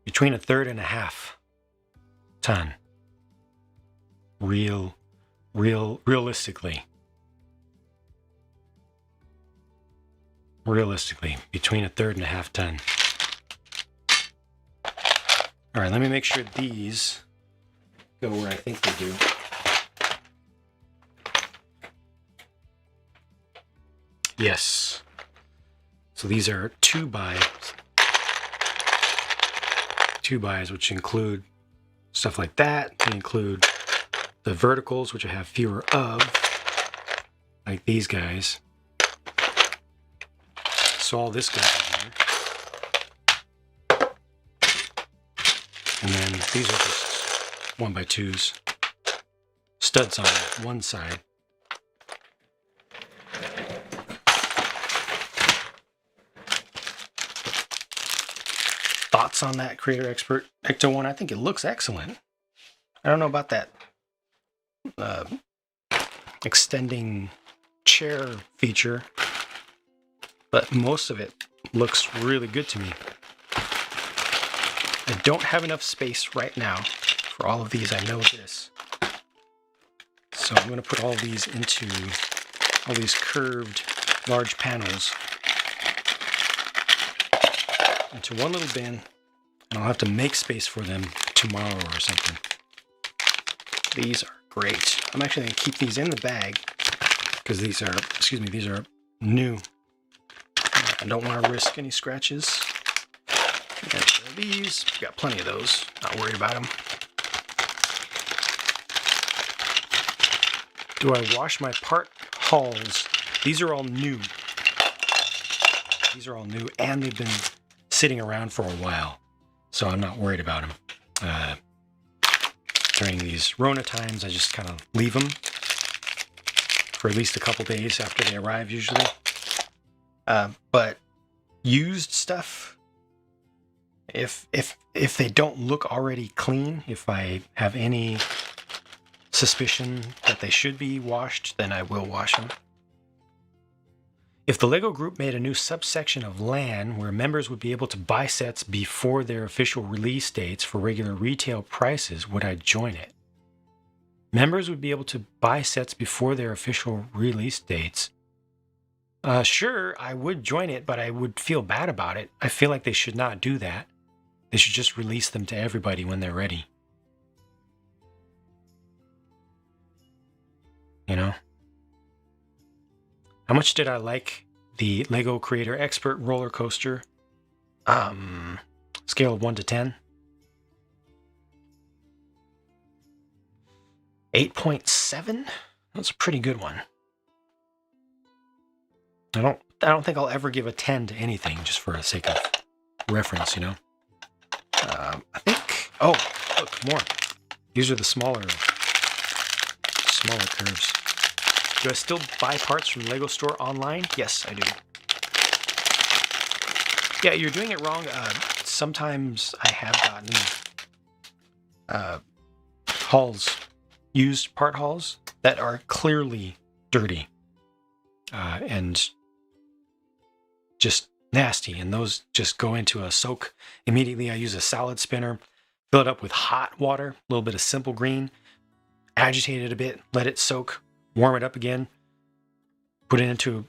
between 1/3 and 1/2 ton. Realistically. realistically, between a third and a half ton. All right, let me make sure these go where I think they do. Yes. So these are 2x, which include stuff like that. They include the verticals, which I have fewer of, like these guys. So all this goes in here. And then these are just 1x2s. Studs on one side. Thoughts on that Creator Expert Ecto one? I think it looks excellent. I don't know about that extending chair feature, but most of it looks really good to me. I don't have enough space right now for all of these. I know this. So I'm going to put all these into all these curved large panels into one little bin, and I'll have to make space for them tomorrow or something. These are great. I'm actually going to keep these in the bag because these are, these are new. I don't want to risk any scratches. And these, got plenty of those. Not worried about them. Do I wash my part hauls? These are all new. These are all new, and they've been sitting around for a while, so I'm not worried about them. During these Rona times, I just kind of leave them for at least a couple days after they arrive, usually. But used stuff, if they don't look already clean, if I have any suspicion that they should be washed, then I will wash them. If the LEGO Group made a new subsection of LAN where members would be able to buy sets before their official release dates for regular retail prices, would I join it? Members would be able to buy sets before their official release dates. Sure, I would join it, but I would feel bad about it. I feel like they should not do that. They should just release them to everybody when they're ready. You know? How much did I like the LEGO Creator Expert roller coaster? Scale of 1 to 10. 8.7? That's a pretty good one. I don't think I'll ever give a 10 to anything just for the sake of reference, you know? I think... Oh, look, more. These are the smaller curves. Do I still buy parts from LEGO Store online? Yes, I do. Yeah, you're doing it wrong. Sometimes I have gotten hauls, used part hauls, that are clearly dirty and just nasty, and those just go into a soak immediately. I use a salad spinner, fill it up with hot water, a little bit of simple green, agitate it a bit, let it soak, warm it up again, put it into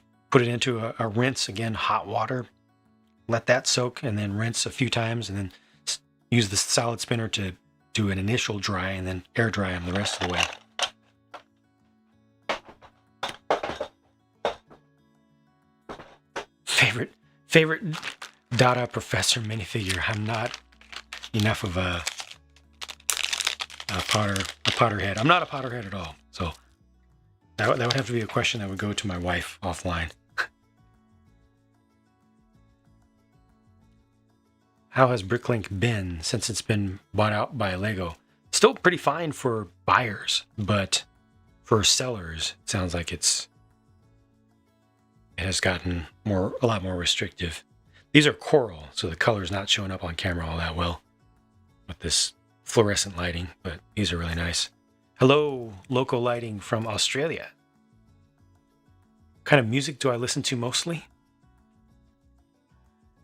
a rinse again, hot water, let that soak, and then rinse a few times, and then use the salad spinner to do an initial dry, and then air dry them the rest of the way. Favorite Dada Professor minifigure. I'm not enough of a Potterhead. I'm not a Potterhead at all, so that would have to be a question that would go to my wife offline. How has Bricklink been since it's been bought out by Lego? Still pretty fine for buyers, but for sellers, it sounds like it has gotten a lot more restrictive. These are coral, so the color's not showing up on camera all that well with this fluorescent lighting, but these are really nice. Hello, local lighting from Australia. What kind of music do I listen to mostly?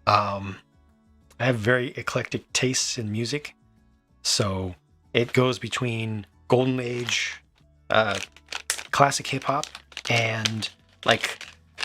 I have very eclectic tastes in music, so it goes between golden age classic hip hop and like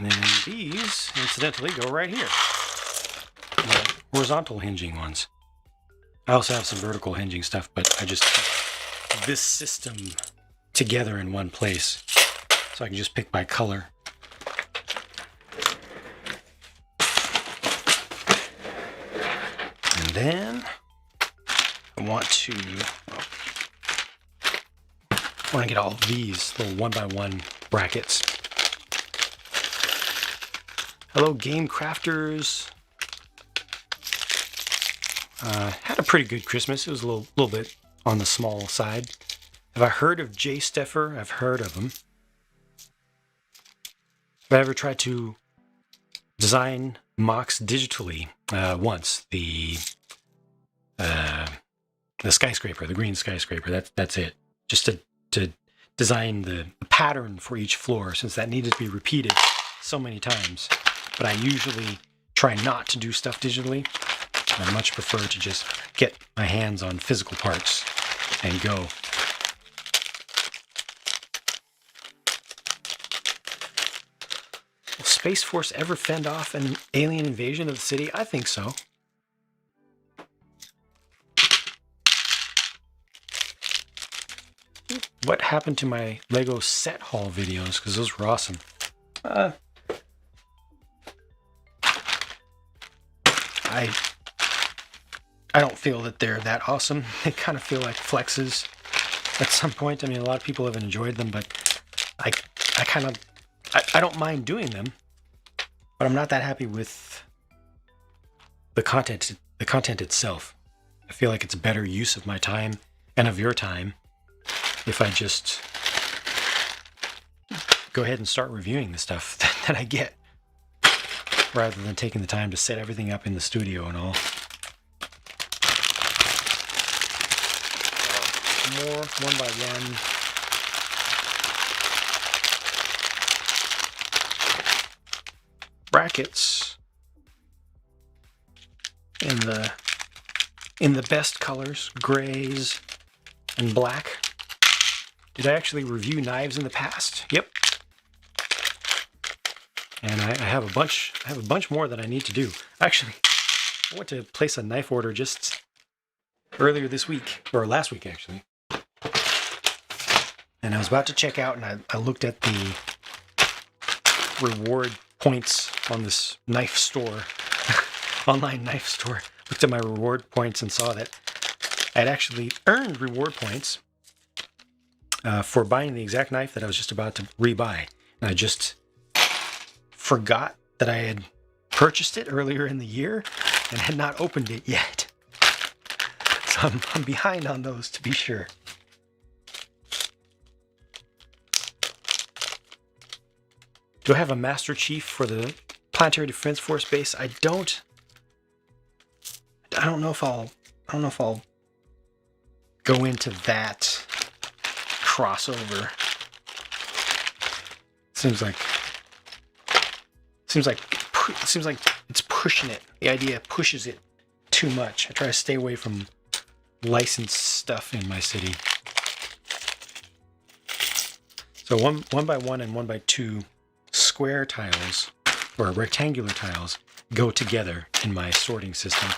And then these, incidentally, go right here. The horizontal hinging ones. I also have some vertical hinging stuff, but I just put this system together in one place. So I can just pick by color. And then I want to get all of these little 1x1 brackets. Hello, game crafters. Had a pretty good Christmas. It was a little bit on the small side. Have I heard of Jay Steffer? I've heard of him. Have I ever tried to design mocks digitally? Once. The skyscraper, the green skyscraper. That's it. Just to design the pattern for each floor, since that needed to be repeated so many times. But I usually try not to do stuff digitally. I much prefer to just get my hands on physical parts and go. Will Space Force ever fend off an alien invasion of the city? I think so. What happened to my Lego set haul videos? Because those were awesome. I don't feel that they're that awesome. They kind of feel like flexes at some point. I mean, a lot of people have enjoyed them, but I don't mind doing them, but I'm not that happy with the content itself. I feel like it's a better use of my time and of your time if I just go ahead and start reviewing the stuff that I get, rather than taking the time to set everything up in the studio and all. More 1x1. Brackets in the best colors, grays and black. Did I actually review knives in the past? Yep. And I have a bunch more that I need to do. Actually, I went to place a knife order just earlier this week, or last week actually. And I was about to check out, and I looked at the reward points on this knife store, online knife store. Looked at my reward points and saw that I'd actually earned reward points for buying the exact knife that I was just about to rebuy. And I just forgot that I had purchased it earlier in the year and had not opened it yet. So I'm behind on those, to be sure. Do I have a Master Chief for the Planetary Defense Force base? I don't know if I'll go into that crossover. Seems like it's pushing it. The idea pushes it too much. I try to stay away from licensed stuff in my city. So 1x1 and 1x2 square tiles, or rectangular tiles, go together in my sorting system.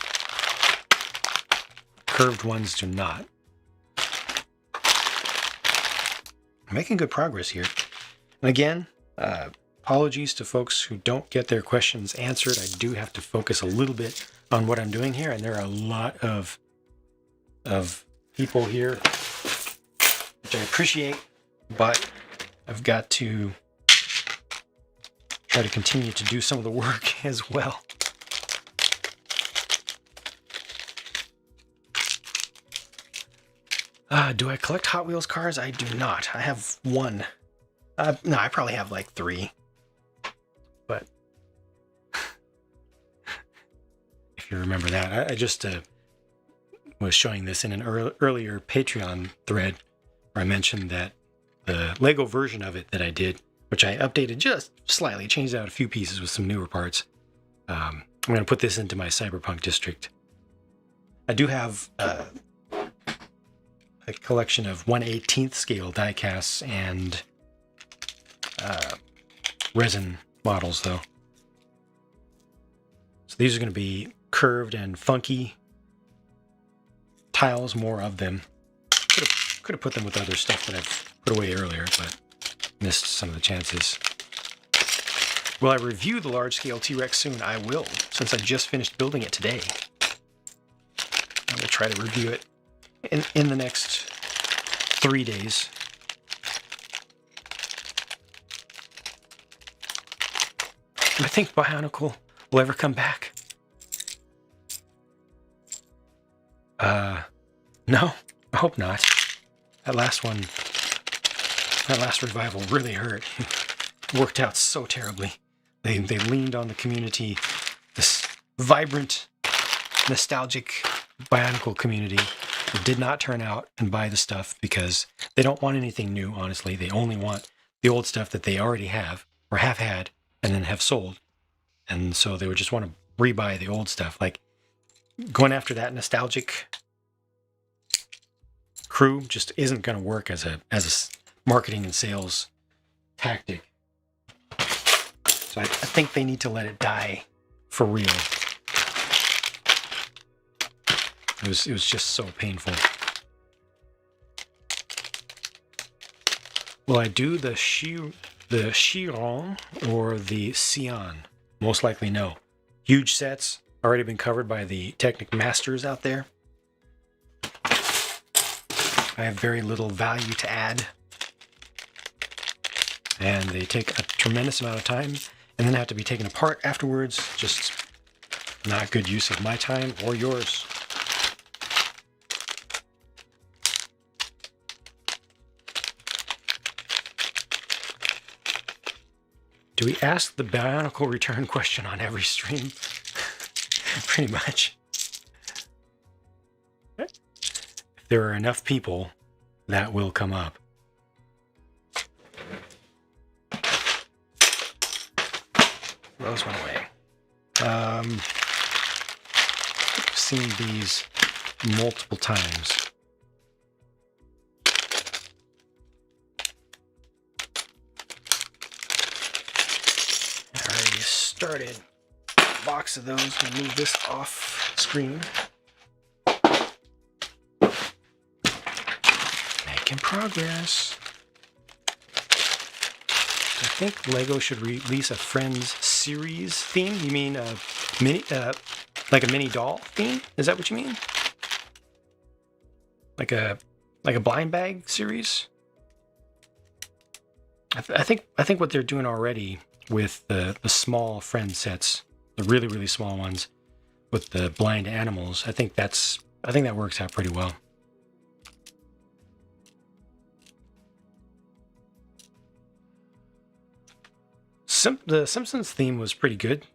Curved ones do not. I'm making good progress here. And again, apologies to folks who don't get their questions answered. I do have to focus a little bit on what I'm doing here, and there are a lot of people here, which I appreciate, but I've got to try to continue to do some of the work as well. Do I collect Hot Wheels cars? I do not. I have one. No, I probably have like 3. But if you remember that, I just was showing this in an earlier Patreon thread where I mentioned that the Lego version of it that I did, which I updated just slightly, changed out a few pieces with some newer parts. I'm going to put this into my cyberpunk district. I do have a collection of 1/18th scale die casts and resin models, though. So these are going to be curved and funky tiles, more of them. Could have put them with other stuff that I've put away earlier, but missed some of the chances. Will I review the large-scale T-Rex soon? I will, since I just finished building it today. I will try to review it in the next 3 days. Do I think Bionicle will ever come back? No, I hope not. That last revival really hurt. It worked out so terribly. They leaned on the community, this vibrant, nostalgic Bionicle community that did not turn out and buy the stuff because they don't want anything new, honestly. They only want the old stuff that they already have or have had and then have sold. And so they would just want to rebuy the old stuff. Like, going after that nostalgic crew just isn't going to work as a marketing and sales tactic. So I think they need to let it die for real. It was just so painful. Will I do the Chiron or the Sion? Most likely no. Huge sets, already been covered by the Technic masters out there. I have very little value to add. And they take a tremendous amount of time and then have to be taken apart afterwards. Just not good use of my time or yours. Do we ask the Bionicle return question on every stream? Pretty much. If there are enough people, that will come up. Those went away. I've seen these multiple times. Already started a box of those. We'll move this off screen. Making progress. I think Lego should release a Friends series theme. You mean a mini, like a mini doll theme? Is that what you mean? Like a blind bag series? I think what they're doing already with the small Friends sets, the really small ones, with the blind animals. I think that works out pretty well. The Simpsons theme was pretty good.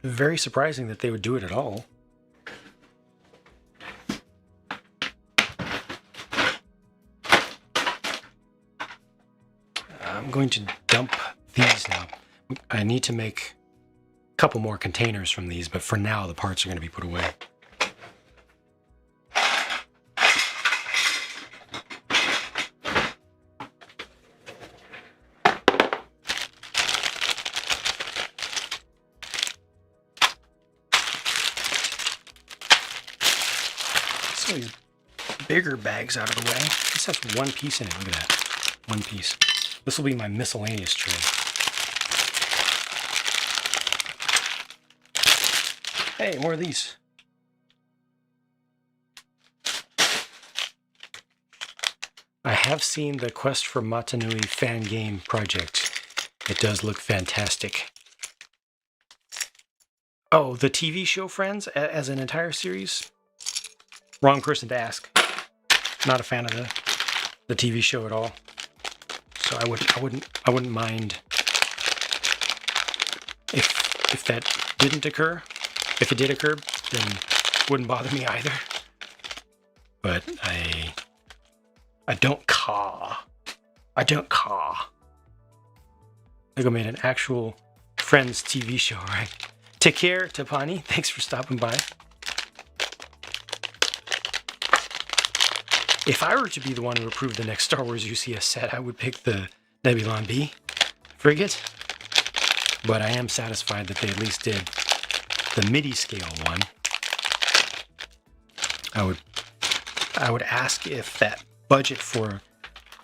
Very surprising that they would do it at all. I'm going to dump these now. I need to make a couple more containers from these, but for now the parts are going to be put away. Some of these bigger bags out of the way. This has one piece in it. Look at that. One piece. This will be my miscellaneous tray. Hey, more of these. I have seen the Quest for Matanui fan game project. It does look fantastic. Oh, the TV show Friends as an entire series? Wrong person to ask. Not a fan of the TV show at all. So I wouldn't mind if that didn't occur. If it did occur, then it wouldn't bother me either. But I don't caw. I don't caw. Lego made an actual Friends TV show, right? Take care, Tapani. Thanks for stopping by. If I were to be the one who approved the next Star Wars UCS set, I would pick the Nebulon B frigate. but I am satisfied that they at least did the MIDI scale one. I would ask if that budget for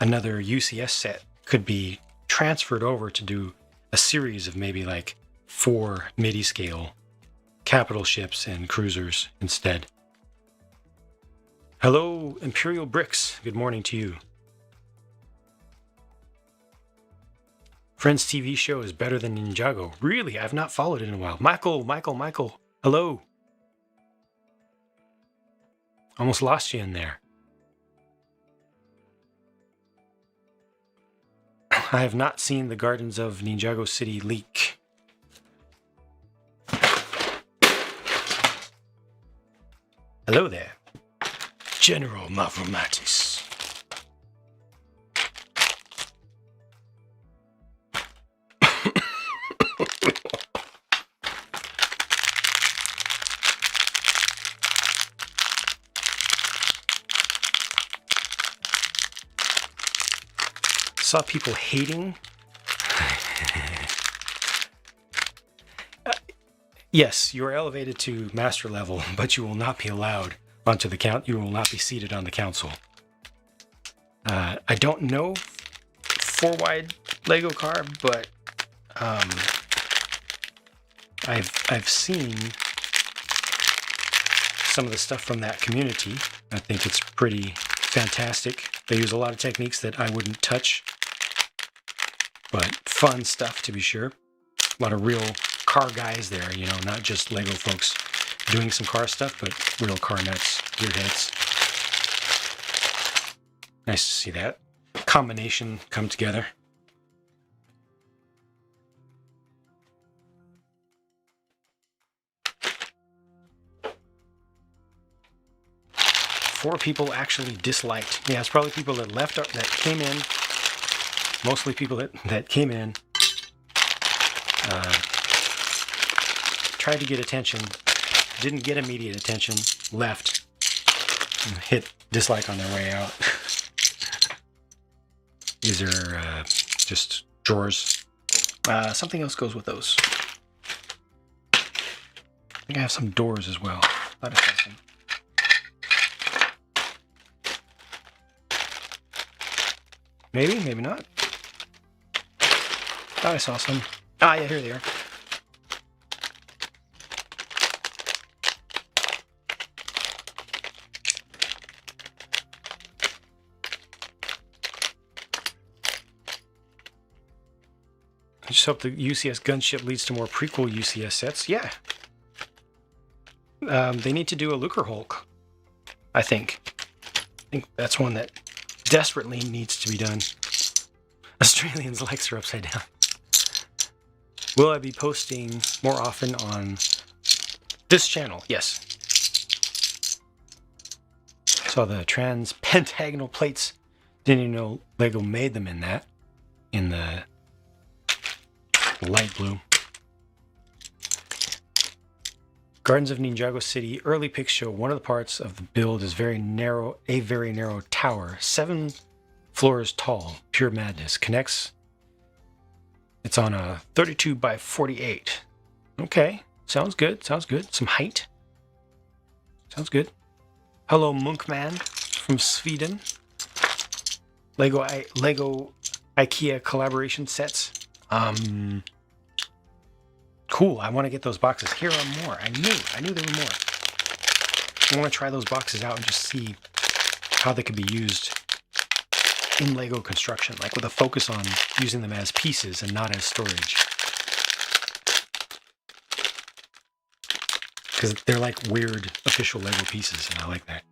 another UCS set could be transferred over to do a series of maybe like 4 MIDI scale capital ships and cruisers instead. Hello, Imperial Bricks. Good morning to you. Friends TV show is better than Ninjago. Really? I've not followed it in a while. Michael. Hello. Almost lost you in there. I have not seen the Gardens of Ninjago City leak. Hello there, General Mavromatis. Saw people hating. Yes, you are elevated to master level, but you will not be allowed onto the count. You will not be seated on the council. I don't know 4-wide Lego car, but I've seen some of the stuff from that community. I think it's pretty fantastic. They use a lot of techniques that I wouldn't touch, but fun stuff to be sure. A lot of real car guys there, you know, not just Lego folks doing some car stuff, but real car nuts, gearheads. Nice to see that combination come together. Four people actually disliked. Yeah, it's probably people that left, that came in. Mostly people that came in, tried to get attention, didn't get immediate attention, left, and hit dislike on their way out. These are just drawers. Something else goes with those. I think I have some doors as well. Thought I saw some. Maybe, maybe not. Thought I saw some. Ah, yeah, here they are. I just hope the UCS gunship leads to more prequel UCS sets. Yeah. They need to do a Lucre Hulk, I think. I think that's one that desperately needs to be done. Australians' likes are upside down. Will I be posting more often on this channel? Yes. Saw the trans pentagonal plates. Didn't even know Lego made them in that. In the light blue. Gardens of Ninjago City early pics show one of the parts of the build is very narrow, a very narrow tower, 7 floors tall, pure madness. Connects. It's on a 32 by 48. Okay, sounds good. Sounds good. Some height. Sounds good. Hello, Munkman from Sweden. Lego IKEA collaboration sets. Cool. I want to get those boxes. Here are more. I knew there were more. I want to try those boxes out and just see how they could be used in Lego construction, like with a focus on using them as pieces and not as storage. Because they're like weird official Lego pieces, and I like that.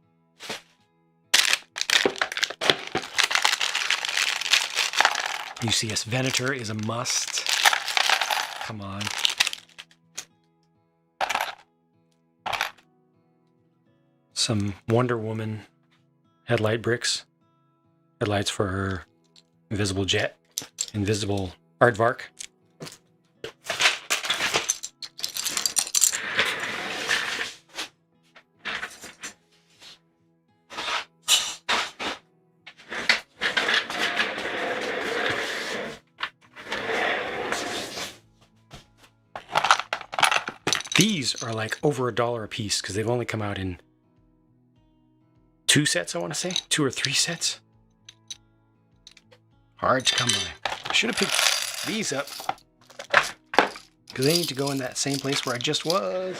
UCS Venator is a must. Come on. Some Wonder Woman headlight bricks. Headlights for her invisible jet. Invisible aardvark. These are like over $1 a piece because they've only come out in 2 sets, I want to say. 2 or 3 sets. Hard to come by. I should have picked these up because they need to go in that same place where I just was.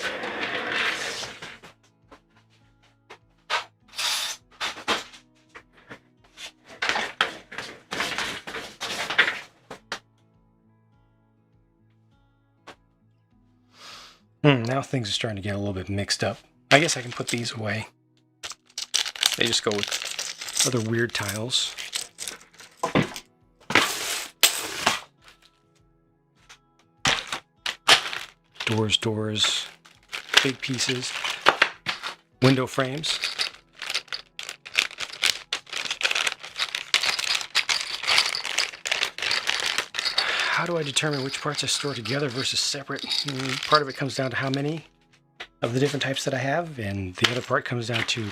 Now things are starting to get a little bit mixed up. I guess I can put these away. They just go with other weird tiles. Doors, big pieces, window frames. How do I determine which parts I store together versus separate? Part of it comes down to how many of the different types that I have, and the other part comes down to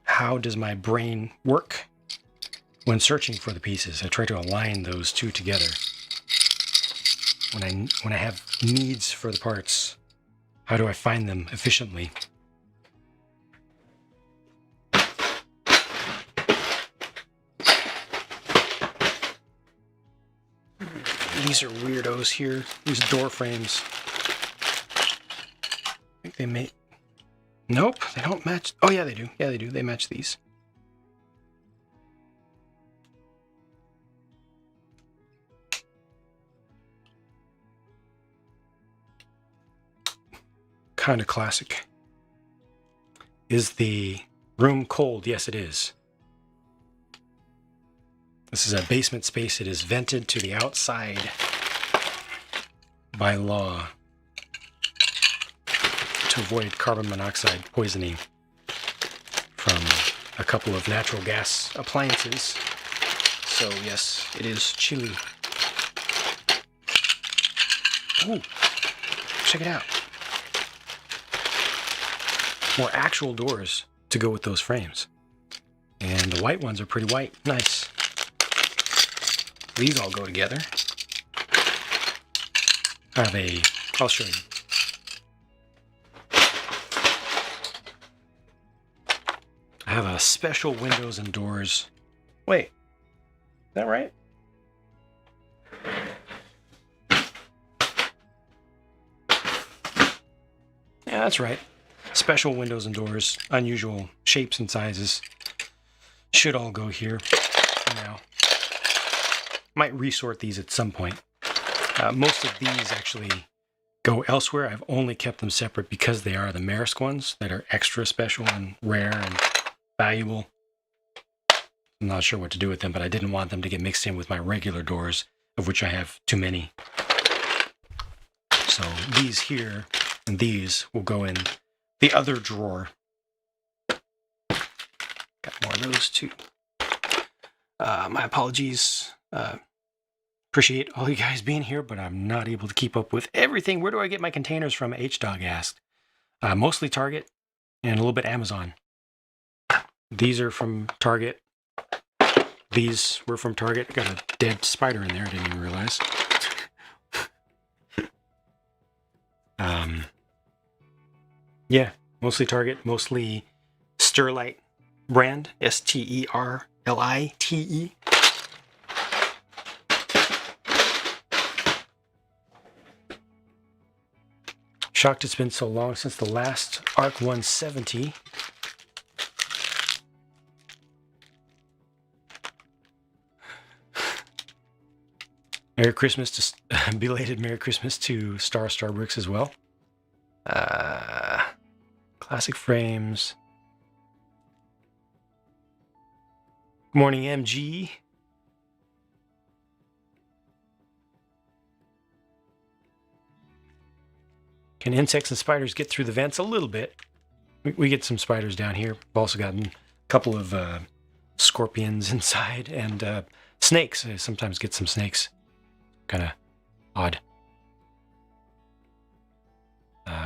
how does my brain work when searching for the pieces. I try to align those two together. When I have needs for the parts, how do I find them efficiently? These are weirdos here. These door frames. I think they may... Nope, they don't match. Oh yeah, they do. Yeah, they do. They match these. Kind of classic. Is the room cold? Yes, it is. This is a basement space. It is vented to the outside by law to avoid carbon monoxide poisoning from a couple of natural gas appliances. So yes, it is chilly. Ooh, check it out. More actual doors to go with those frames. And the white ones are pretty white. Nice. These all go together. I'll show you. I have a special windows and doors. Wait, is that right? Yeah, that's right. Special windows and doors, unusual shapes and sizes, should all go here for now. Might resort these at some point. Most of these actually go elsewhere. I've only kept them separate because they are the Maersk ones that are extra special and rare and valuable. I'm not sure what to do with them, but I didn't want them to get mixed in with my regular doors, of which I have too many. So these here and these will go in the other drawer. Got more of those too. My apologies. Appreciate all you guys being here, but I'm not able to keep up with everything. Where do I get my containers from? H-Dog asked. Mostly Target and a little bit Amazon. These are from Target. These were from Target. Got a dead spider in there. I didn't even realize. Yeah, mostly Target, mostly Sterlite brand, S-T-E-R-L-I-T-E. Shocked it's been so long since the last ARC 170. Merry Christmas to belated Merry Christmas to Starbricks as well. Classic frames. Good morning, MG. Can insects and spiders get through the vents? A little bit. We get some spiders down here. We've also gotten a couple of scorpions inside and snakes. I sometimes get some snakes. Kind of odd.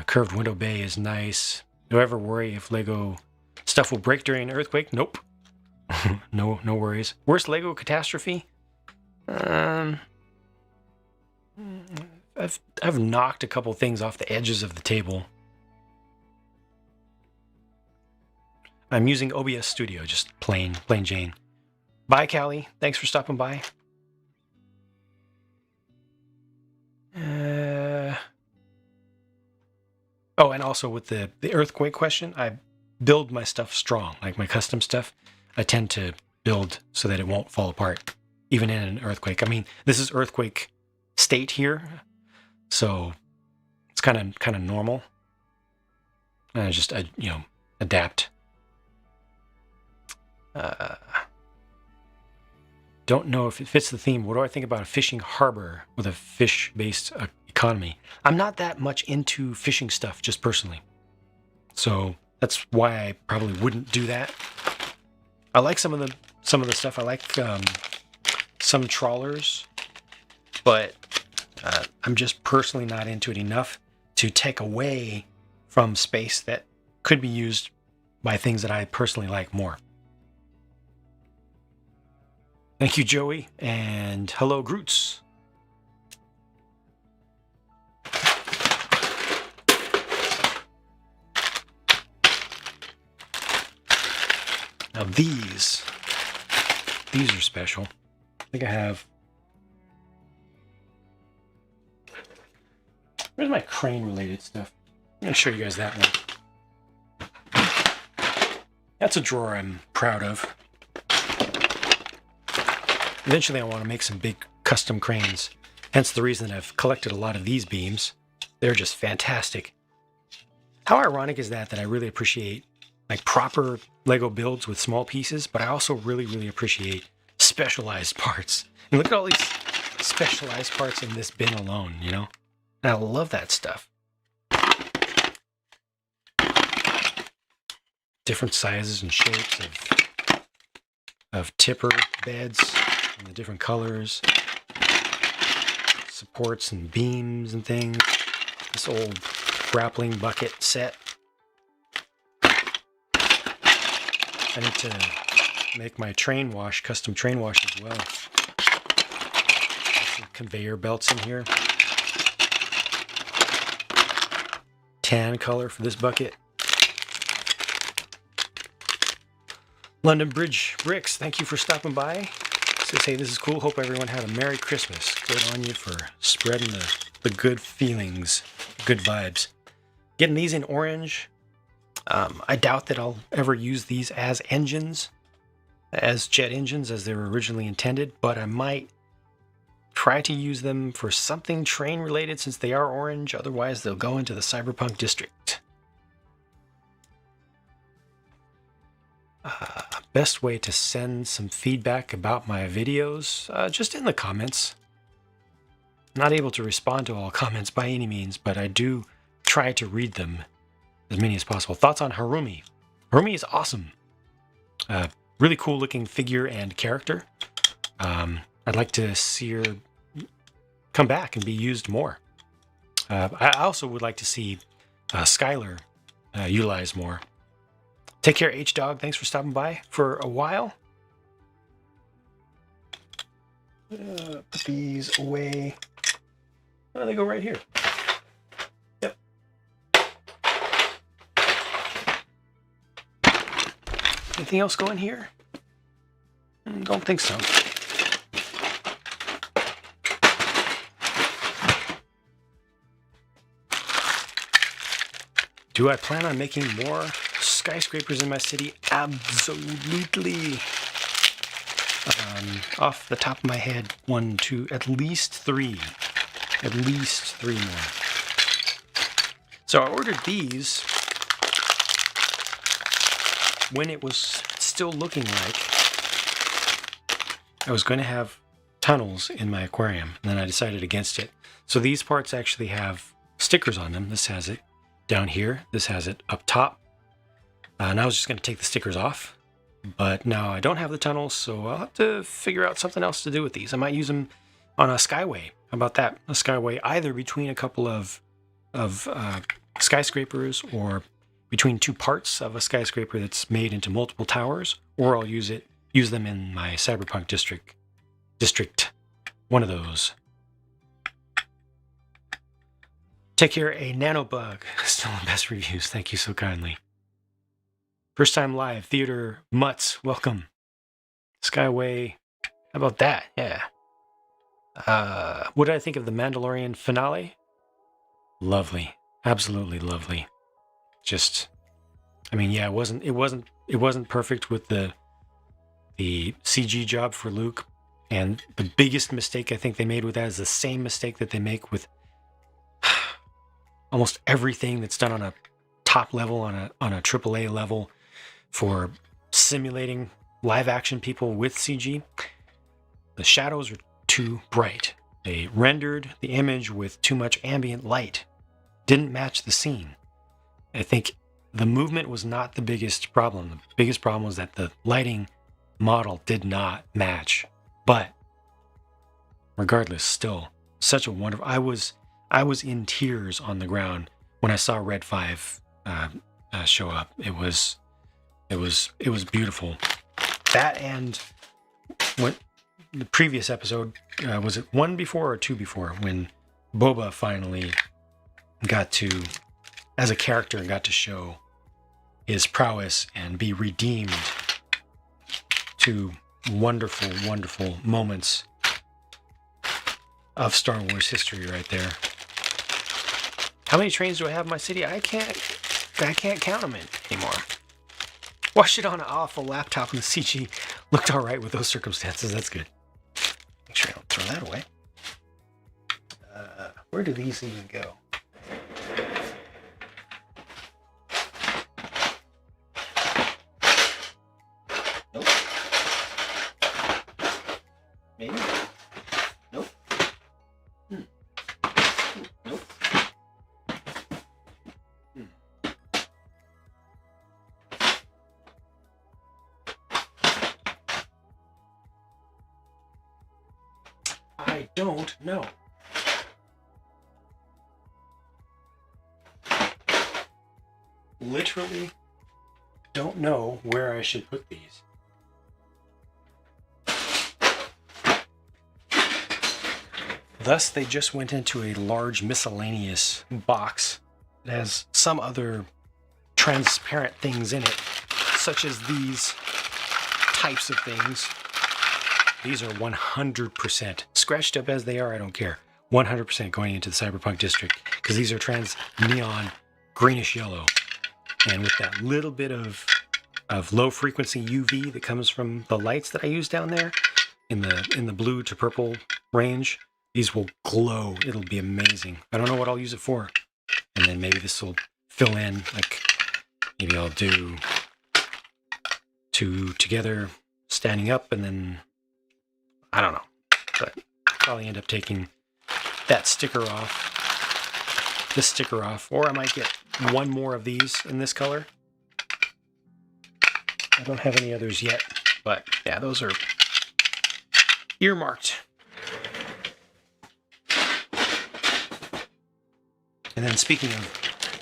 Curved window bay is nice. Do I ever worry if Lego stuff will break during an earthquake? Nope. No worries. Worst Lego catastrophe? I've knocked a couple things off the edges of the table. I'm using OBS Studio, just plain Jane. Bye, Callie. Thanks for stopping by. Oh, and also with the earthquake question, I build my stuff strong, like my custom stuff. I tend to build so that it won't fall apart, even in an earthquake. I mean, this is earthquake state here, so it's kind of normal. And I adapt. Don't know if it fits the theme. What do I think about a fishing harbor with a fish-based economy? I'm not that much into fishing stuff, just personally. So that's why I probably wouldn't do that. I like some of the stuff. I like some trawlers, but I'm just personally not into it enough to take away from space that could be used by things that I personally like more. Thank you, Joey, and hello, Groots. Now these are special. I think I have... Where's my crane-related stuff? I'm going to show you guys that one. That's a drawer I'm proud of. Eventually I want to make some big custom cranes. Hence the reason that I've collected a lot of these beams. They're just fantastic. How ironic is that I really appreciate like proper Lego builds with small pieces, but I also really appreciate specialized parts. And look at all these specialized parts in this bin alone, you know? And I love that stuff. Different sizes and shapes of tipper beds. And the different colors, supports and beams and things. This old grappling bucket set. I need to make my train wash, custom train wash as well. Some conveyor belts in here. Tan color for this bucket. London Bridge Bricks, thank you for stopping by. Says, hey, this is cool. Hope everyone had a Merry Christmas. Good on you for spreading the good feelings, good vibes. Getting these in orange. I doubt that I'll ever use these as engines, as jet engines as they were originally intended, but I might try to use them for something train related since they are orange. Otherwise, they'll go into the Cyberpunk district. Best way to send some feedback about my videos, just in the comments. Not able to respond to all comments by any means, but I do try to read them as many as possible. Thoughts on Harumi? Harumi is awesome. Really cool looking figure and character. I'd like to see her come back and be used more. I also would like to see Skylar utilized more. Take care, H-Dog. Thanks for stopping by for a while. Put these away. Oh, they go right here. Yep. Anything else go in here? Don't think so. Do I plan on making more skyscrapers in my city? Absolutely. Off the top of my head, 1, 2, at least 3. At least 3 more. So I ordered these when it was still looking like I was going to have tunnels in my aquarium, and then I decided against it. So these parts actually have stickers on them. This has it down here. This has it up top. And I was just going to take the stickers off, but now I don't have the tunnels, so I'll have to figure out something else to do with these. I might use them on a skyway. How about that? A skyway either between a couple of skyscrapers or between 2 parts of a skyscraper that's made into multiple towers, or I'll use them in my Cyberpunk district. One of those. Take care, a nanobug. Still in best reviews. Thank you so kindly. First time live, Theater Mutts. Welcome. Skyway. How about that? Yeah. What did I think of the Mandalorian finale? Lovely. Absolutely lovely. Just, I mean, yeah, it wasn't perfect with the CG job for Luke. And the biggest mistake I think they made with that is the same mistake that they make with almost everything that's done on a top level, on a AAA level for simulating live action people with CG. The shadows are too bright. They rendered the image with too much ambient light. Didn't match the scene. I think the movement was not the biggest problem. The biggest problem was that the lighting model did not match. But regardless, still such a wonderful. I was in tears on the ground when I saw Red 5 show up. It was beautiful. That and what the previous episode was it 1 before or 2 before when Boba finally got to, as a character, got to show his prowess and be redeemed. Two wonderful, wonderful moments of Star Wars history right there. How many trains do I have in my city? I can't count them anymore. Watched it on an awful laptop and the CG looked all right with those circumstances. That's good. Make sure I don't throw that away. Where do these even go? Nope. Maybe. Nope. Nope. I don't know. Literally don't know where I should put these. Thus, they just went into a large miscellaneous box that has some other transparent things in it, such as these types of things. These are 100%, scratched up as they are, I don't care, 100% going into the Cyberpunk district, because these are trans neon greenish yellow. And with that little bit of low frequency UV that comes from the lights that I use down there in the blue to purple range, these will glow. It'll be amazing. I don't know what I'll use it for. And then maybe this will fill in, like maybe I'll do two together standing up, and then I don't know. But I'll probably end up taking that sticker off, this sticker off, or I might get one more of these in this color. I don't have any others yet, but yeah, those are earmarked. And then speaking of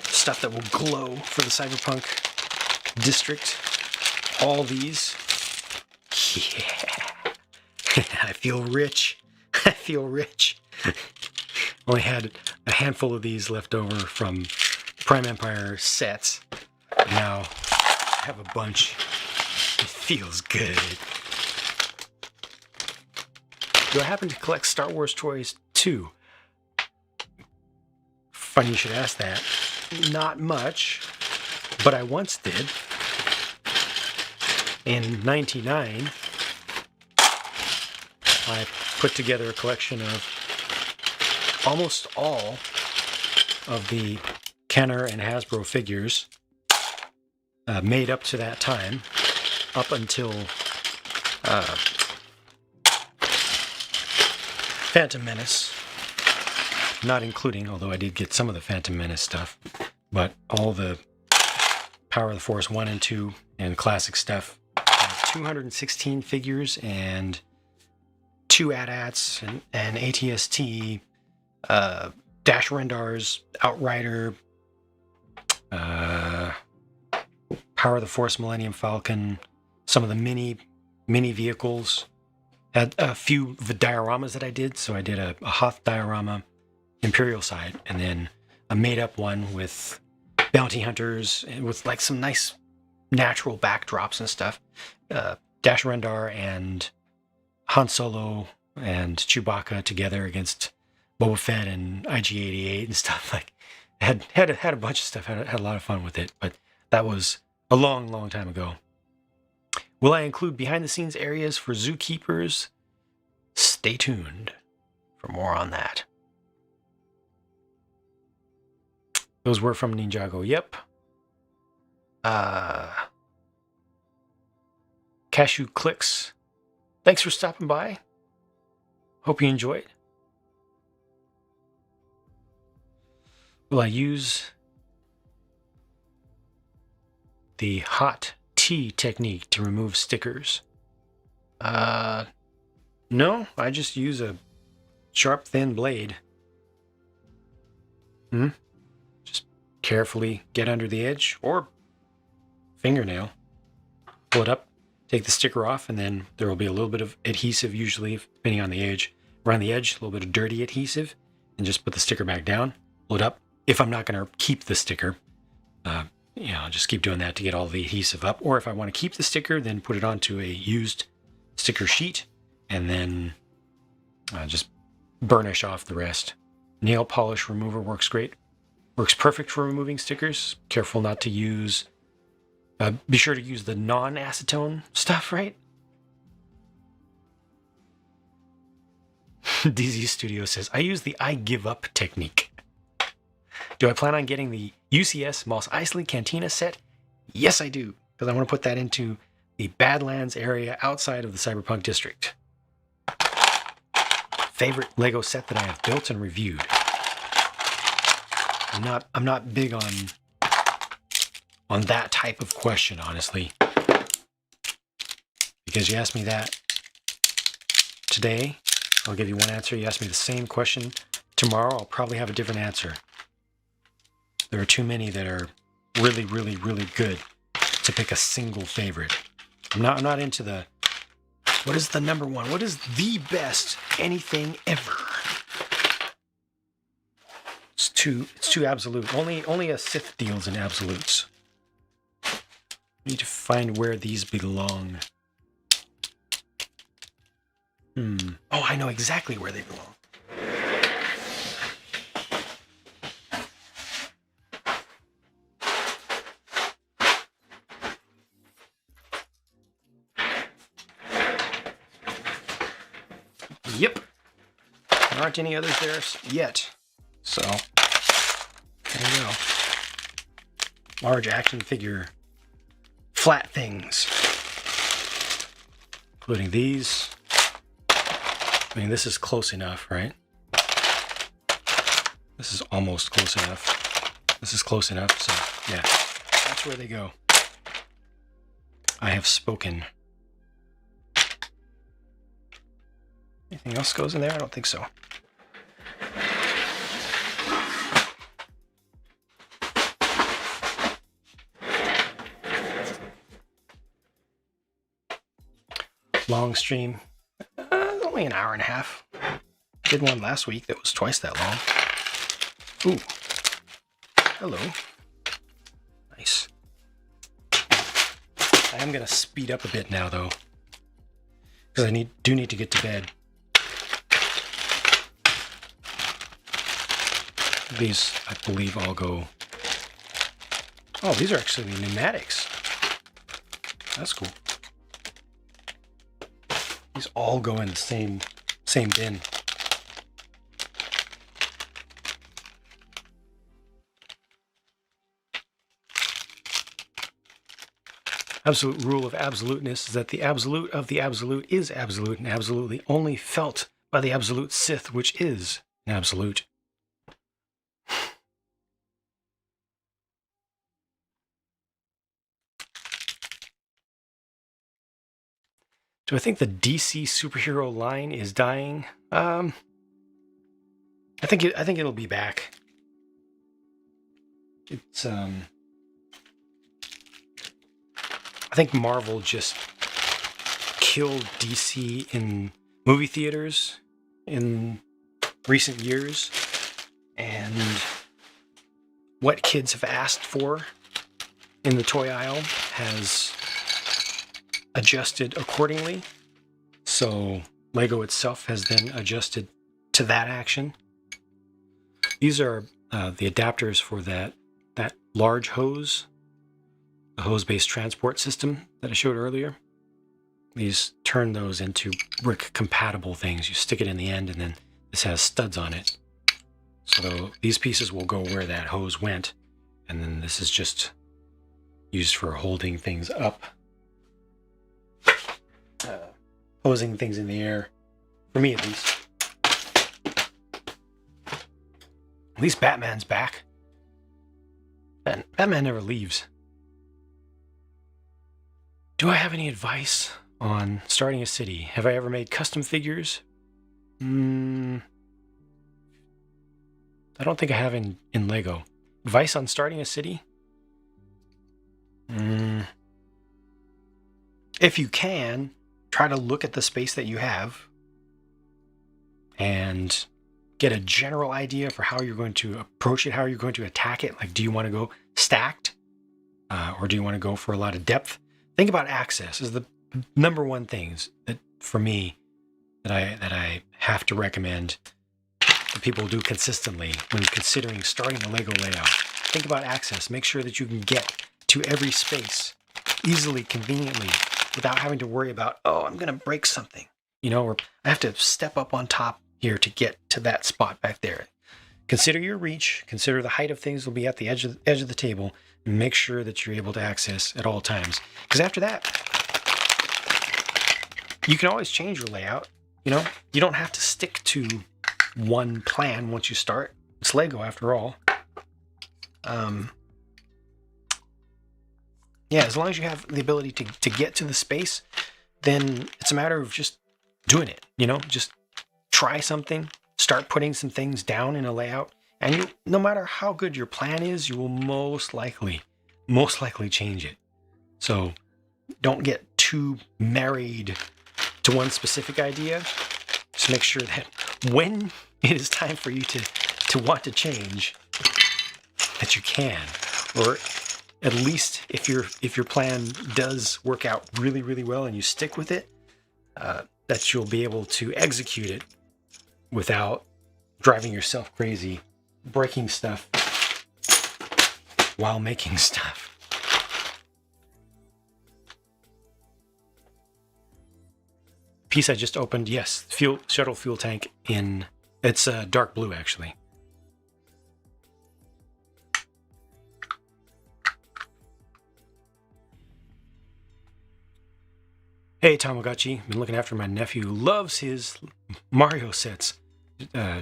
stuff that will glow for the Cyberpunk district, all these, yeah, I feel rich. I feel rich. Only had a handful of these left over from Prime Empire sets. Now I have a bunch. It feels good. Do I happen to collect Star Wars toys too? Funny you should ask that. Not much, but I once did. In '99, I put together a collection of almost all of the Kenner and Hasbro figures made up to that time, up until Phantom Menace, not including, although I did get some of the Phantom Menace stuff, but all the Power of the Force 1 and 2 and classic stuff. 216 figures and 2 AT-ATs and ATST, Dash Rendar's Outrider, Power of the Force Millennium Falcon, some of the mini vehicles. Had a few of the dioramas that I did. So I did a Hoth diorama, Imperial side, and then a made-up one with bounty hunters and with like some nice natural backdrops and stuff. Dash Rendar and Han Solo and Chewbacca together against Boba Fett and IG-88 and stuff. Like, had a bunch of stuff. Had a lot of fun with it, but that was a long time ago. Will I include behind-the-scenes areas for zookeepers? Stay tuned for more on that. Those were from Ninjago. Yep. Cashew Clicks. Thanks for stopping by. Hope you enjoyed. Will I use the hot tea technique to remove stickers? No, I just use a sharp, thin blade. Just carefully get under the edge or fingernail. Pull it up, take the sticker off, and then there will be a little bit of adhesive, usually, depending on the edge. Around the edge, a little bit of dirty adhesive, and just put the sticker back down, pull it up. If I'm not going to keep the sticker, I'll just keep doing that to get all the adhesive up. Or if I want to keep the sticker, then put it onto a used sticker sheet, and then just burnish off the rest. Nail polish remover works great. Works perfect for removing stickers. Careful not to use... be sure to use the non-acetone stuff, right? DZ Studio says, I use the I give up technique. Do I plan on getting the UCS Mos Eisley Cantina set? Yes, I do, because I want to put that into the Badlands area outside of the Cyberpunk district. Favorite Lego set that I have built and reviewed. I'm not big on that type of question, honestly. Because you asked me that today, I'll give you one answer. You ask me the same question tomorrow, I'll probably have a different answer. There are too many that are really good to pick a single favorite. I'm not into the, what is the number one? What is the best anything ever? It's too absolute. Only a Sith deals in absolutes. Need to find where these belong. Oh, I know exactly where they belong. Yep. There aren't any others there yet. So, there you go. Large action figure flat things. Including these. I mean, this is close enough, right? This is almost close enough. This is close enough, so yeah. That's where they go. I have spoken. Anything else goes in there? I don't think so. Long stream. Only an hour and a half. Did one last week that was twice that long. Ooh. Hello. Nice. I am going to speed up a bit now, though. Because I do need to get to bed. These, I believe, all go... Oh, these are actually pneumatics. That's cool. These all go in the same bin. Absolute rule of absoluteness is that the absolute of the absolute is absolute and absolutely only felt by the absolute Sith, which is an absolute. Do I think the DC superhero line is dying? I think it'll be back. It's I think Marvel just killed DC in movie theaters in recent years, and what kids have asked for in the toy aisle has adjusted accordingly. So Lego itself has then adjusted to that action. These are the adapters for that large hose, the hose-based transport system that I showed earlier. These turn those into brick compatible things. You stick it in the end, and then this has studs on it. So these pieces will go where that hose went, and then this is just used for holding things up, hosing things in the air, for me at least. At least Batman's back. Batman never leaves. Do I have any advice on starting a city? Have I ever made custom figures? I don't think I have in Lego. Advice on starting a city? If you can, try to look at the space that you have and get a general idea for how you're going to approach it, how you're going to attack it. Like, do you want to go stacked? Or do you want to go for a lot of depth? Think about access is the number one things that, for me, that I have to recommend that people do consistently when considering starting a Lego layout. Think about access. Make sure that you can get to every space easily, conveniently, without having to worry about, oh, I'm going to break something, or I have to step up on top here to get to that spot back there. Consider your reach. Consider the height of things will be at the edge of the table. And make sure that you're able to access at all times. Because after that, you can always change your layout. You don't have to stick to one plan once you start. It's Lego after all. As long as you have the ability to get to the space, then it's a matter of just doing it. Just try something, start putting some things down in a layout, and no matter how good your plan is, you will most likely change it. So don't get too married to one specific idea. Just make sure that when it is time for you to want to change, that you can, or at least if your plan does work out really, really well and you stick with it, that you'll be able to execute it without driving yourself crazy, breaking stuff while making stuff. Piece I just opened, yes, shuttle fuel tank it's dark blue actually. Hey Tamagotchi, been looking after my nephew, loves his Mario sets.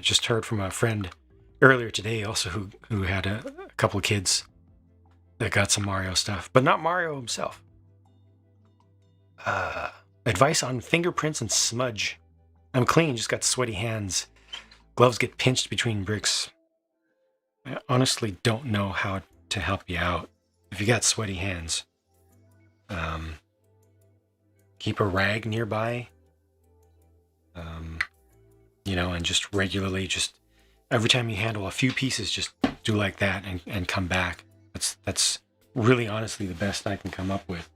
Just heard from a friend earlier today also who had a couple of kids that got some Mario stuff, but not Mario himself. Advice on fingerprints and smudge. I'm clean, just got sweaty hands. Gloves get pinched between bricks. I honestly don't know how to help you out if you got sweaty hands. Keep a rag nearby. And just regularly, just every time you handle a few pieces, just do like that and come back. That's really honestly the best I can come up with.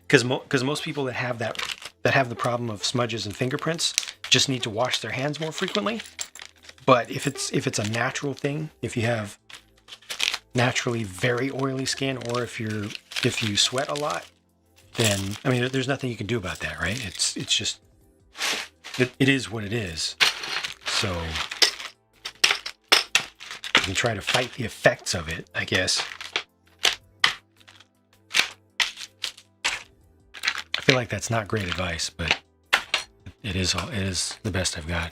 Because most people that have the problem of smudges and fingerprints just need to wash their hands more frequently. But if it's a natural thing, if you have naturally very oily skin, or if you sweat a lot, then there's nothing you can do about that, right? It's just it is what it is. So you can try to fight the effects of it, I guess. I feel like that's not great advice, but it is the best I've got.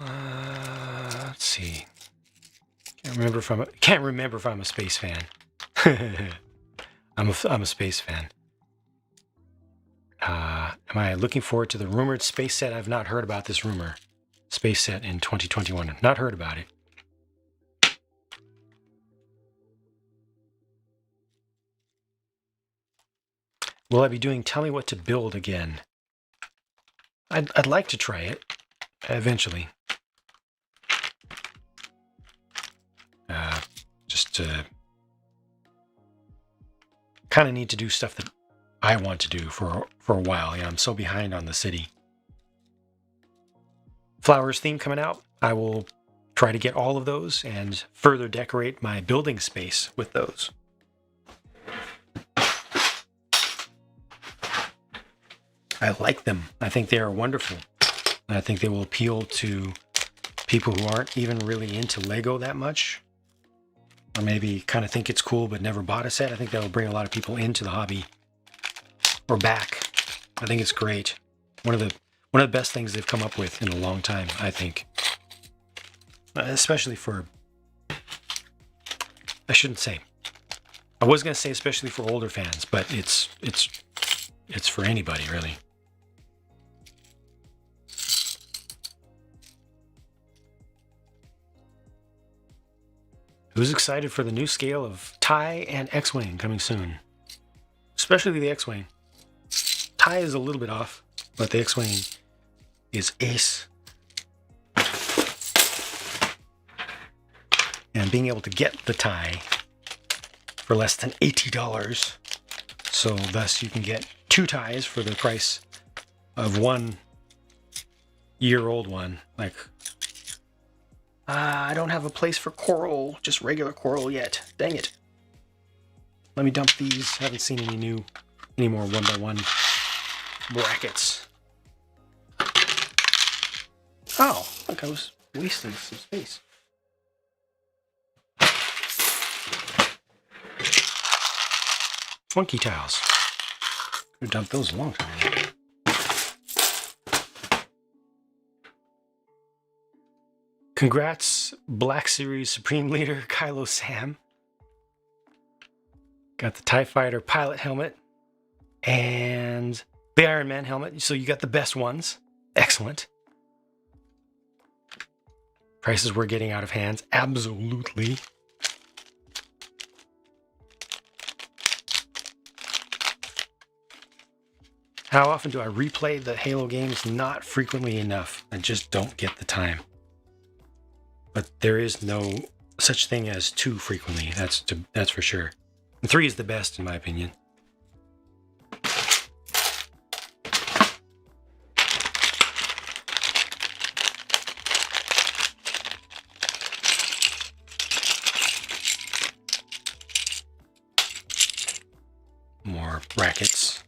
Let's see. Can't remember if I'm a space fan. I'm a space fan. Am I looking forward to the rumored space set? I've not heard about this rumor. Space set in 2021. Not heard about it. Will I be doing Tell Me What to Build again? I'd like to try it eventually. Just to kind of need to do stuff that I want to do for a while. Yeah, I'm so behind on the city. Flowers theme coming out. I will try to get all of those and further decorate my building space with those. I like them. I think they are wonderful. I think they will appeal to people who aren't even really into Lego that much, or maybe kind of think it's cool but never bought a set. I think that will bring a lot of people into the hobby or back. I think it's great. One of the best things they've come up with in a long time, I think. Especially for, I shouldn't say. I was going to say especially for older fans, but it's for anybody really. Who's excited for the new scale of TIE and X-Wing coming soon? Especially the X-Wing. TIE is a little bit off, but the X-Wing is ace. And being able to get the TIE for less than $80, so thus you can get 2 TIEs for the price of 1 year-old one. Like, I don't have a place for coral, just regular coral yet. Dang it. Let me dump these. Haven't seen any more 1x1 brackets. Oh, look, I was wasting some space. Funky tiles. Could have dumped those a long time ago. Congrats, Black Series Supreme Leader Kylo Sam. Got the TIE Fighter pilot helmet and the Iron Man helmet. So you got the best ones. Excellent. Prices were getting out of hands. Absolutely. How often do I replay the Halo games? Not frequently enough. I just don't get the time. But there is no such thing as too frequently. That's for sure. And 3 is the best in my opinion. More brackets.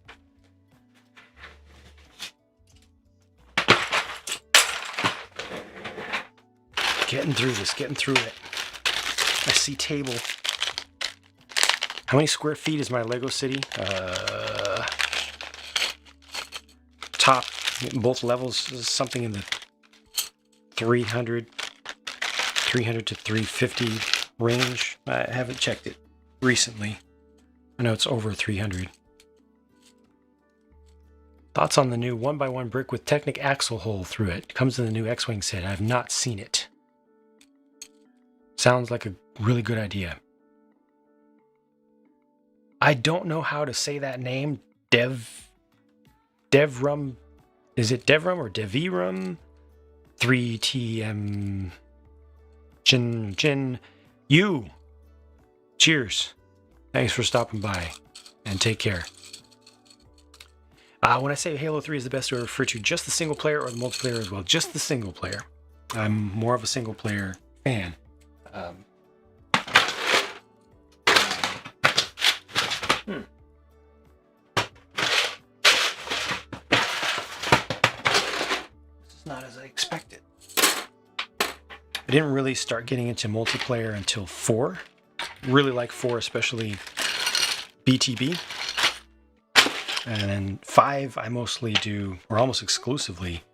Getting through this, getting through it. I see table. How many square feet is my Lego city? Top, both levels, is something in the 300 to 350 range. I haven't checked it recently. I know it's over 300. Thoughts on the new 1x1 brick with Technic axle hole through it? It comes in the new X-Wing set. I have not seen it. Sounds like a really good idea. I don't know how to say that name. Devrum. Is it Devrum or Devirum? 3TM. Jin. You. Cheers. Thanks for stopping by. And take care. When I say Halo 3 is the best, do I refer to just the single player or the multiplayer as well? Just the single player. I'm more of a single player fan. This is not as I expected. I didn't really start getting into multiplayer until 4. Really like 4, especially BTB. And then 5 I mostly do, or almost exclusively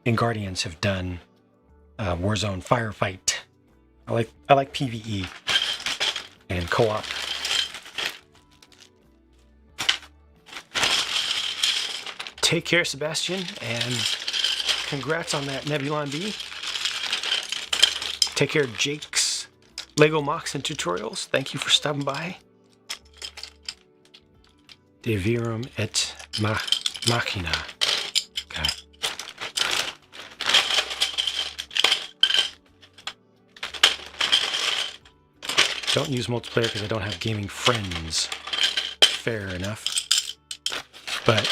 in Guardians have done Warzone Firefight. I like PvE and co-op. Take care, Sebastian, and congrats on that Nebulon B. Take care, Jake's Lego Mocks and Tutorials. Thank you for stopping by. Devirum et Machina. Okay. Don't use multiplayer because I don't have gaming friends. Fair enough. But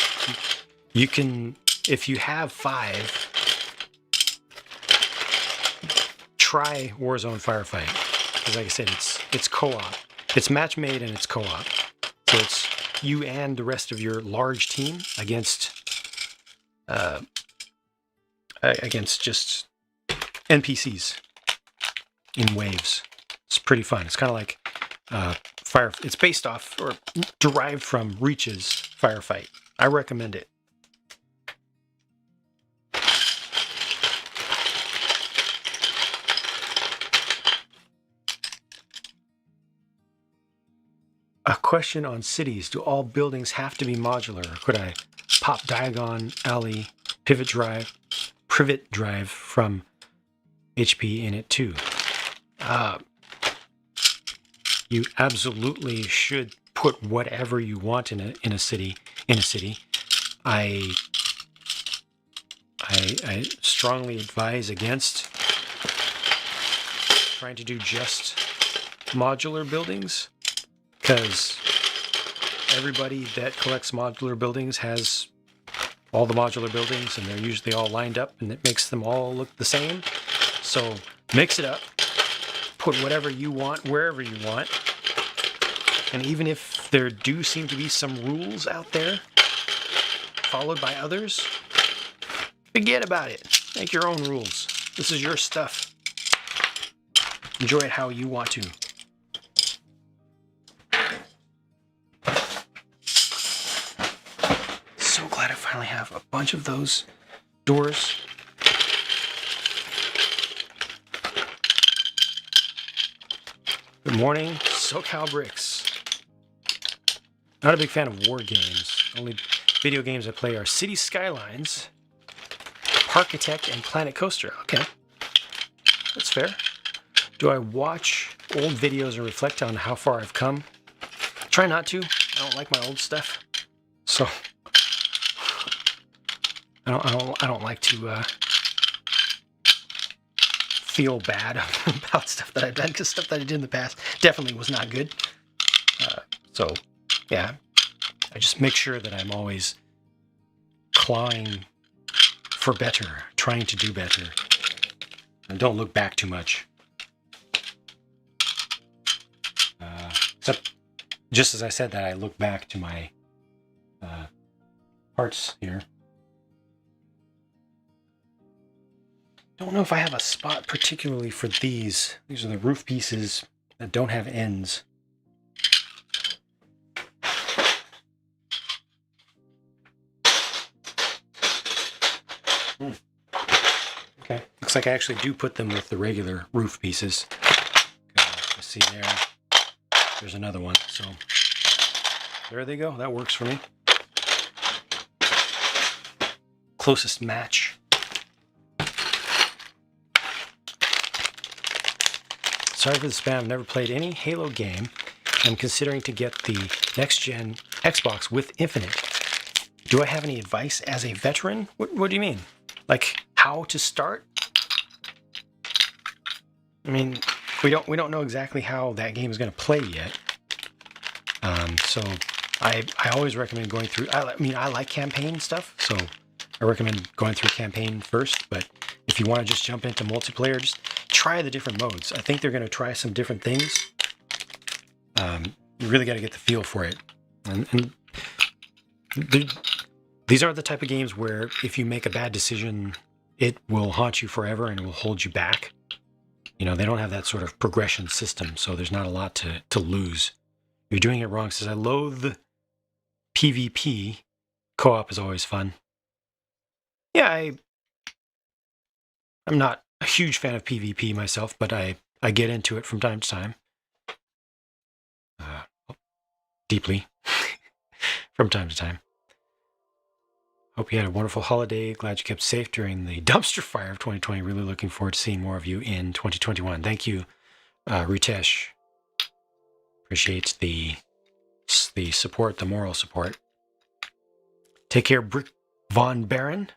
you can, if you have 5, try Warzone Firefight. Because like I said, it's co-op. It's match made and it's co-op. So it's you and the rest of your large team against just NPCs in waves. It's pretty fun. It's kind of like fire. It's based off or derived from Reach's Firefight. I recommend it. A question on cities. Do all buildings have to be modular? Or could I pop Diagon, Alley, Pivot Drive from HP in it too? You absolutely should put whatever you want in a city. I strongly advise against trying to do just modular buildings, because everybody that collects modular buildings has all the modular buildings, and they're usually all lined up, and it makes them all look the same. So mix it up, put whatever you want wherever you want, and even if there do seem to be some rules out there followed by others, forget about it. Make your own rules. This is your stuff. Enjoy it how you want to. So glad I finally have a bunch of those doors. Good morning, SoCal Bricks. Not a big fan of war games. Only video games I play are City Skylines, Parkitect, and Planet Coaster. Okay, that's fair. Do I watch old videos and reflect on how far I've come? Try not to. I don't like my old stuff, so I don't like to feel bad about stuff that I've done, because stuff that I did in the past definitely was not good. So yeah, I just make sure that I'm always clawing for better, trying to do better, and don't look back too much. Except, just as I said that, I look back to my parts here. Don't know if I have a spot particularly for these. These are the roof pieces that don't have ends. Okay, looks like I actually do put them with the regular roof pieces. Let's see there. There's another one. So there they go. That works for me. Closest match. Sorry for the spam. I've never played any Halo game. I'm considering to get the next-gen Xbox with Infinite. Do I have any advice as a veteran? What do you mean? Like how to start? I mean, we don't know exactly how that game is going to play yet. So I always recommend going through. I like campaign stuff, so I recommend going through campaign first. But if you want to just jump into multiplayer, just try the different modes. I think they're going to try some different things. You really got to get the feel for it. And these aren't the type of games where if you make a bad decision, it will haunt you forever and it will hold you back. You know, they don't have that sort of progression system, so there's not a lot to lose. You're doing it wrong. It says, I loathe PvP. Co-op is always fun. Yeah, I'm not a huge fan of PvP myself, but I get into it from time to time. Deeply. From time to time. Hope you had a wonderful holiday. Glad you kept safe during the dumpster fire of 2020. Really looking forward to seeing more of you in 2021. Thank you, Ritesh. Appreciate the support, the moral support. Take care, Brick Von Baron.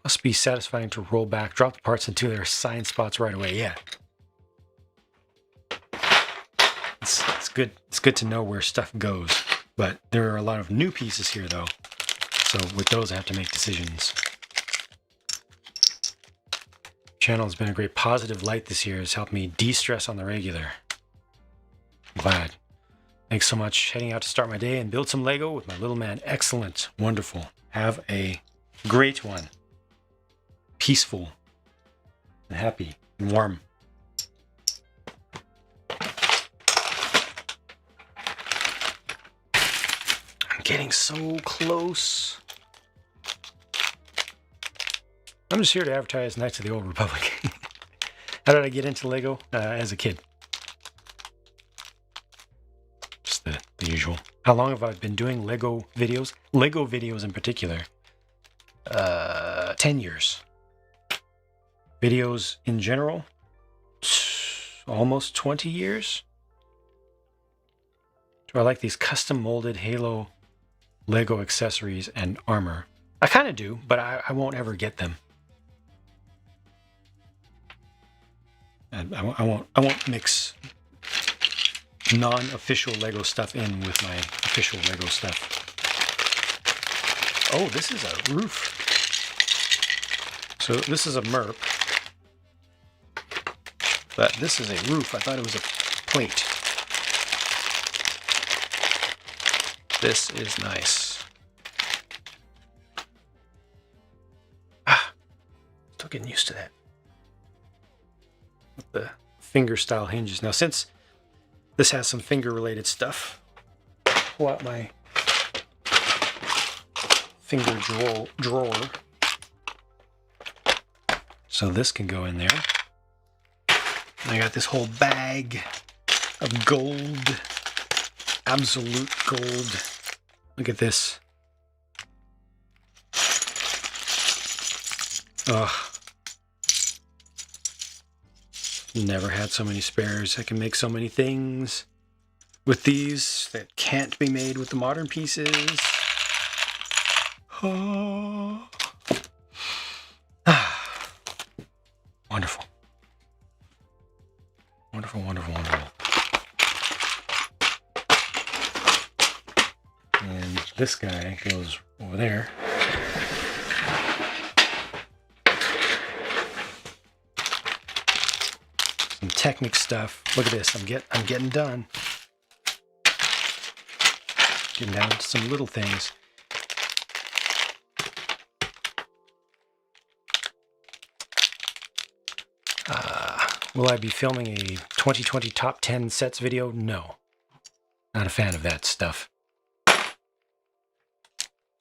Must be satisfying to roll back, drop the parts into their assigned spots right away. Yeah. It's good. It's good to know where stuff goes. But there are a lot of new pieces here, though. So with those, I have to make decisions. Channel has been a great positive light this year. It's helped me de-stress on the regular. I'm glad. Thanks so much. Heading out to start my day and build some Lego with my little man. Excellent. Wonderful. Have a great one. Peaceful and happy and warm. I'm getting so close. I'm just here to advertise Knights of the Old Republic. How did I get into Lego as a kid? Just the usual. How long have I been doing Lego videos? Lego videos in particular. 10 years. Videos in general, almost 20 years. Do I like these custom molded Halo Lego accessories and armor? I kind of do, but I won't ever get them. And I won't mix non-official Lego stuff in with my official Lego stuff. Oh, this is a roof. So this is a MERP. But this is a roof. I thought it was a plate. This is nice. Still getting used to that. With the finger style hinges. Now since this has some finger related stuff, pull out my finger drawer. So this can go in there. I got this whole bag of gold, absolute gold. Look at this. Ugh. Never had so many spares. I can make so many things with these that can't be made with the modern pieces. Oh. Wonderful. Wonderful, wonderful, wonderful. And this guy goes over there. Some Technic stuff. Look at this. I'm getting done. Getting down to some little things. Will I be filming a 2020 top 10 sets video? No. Not a fan of that stuff.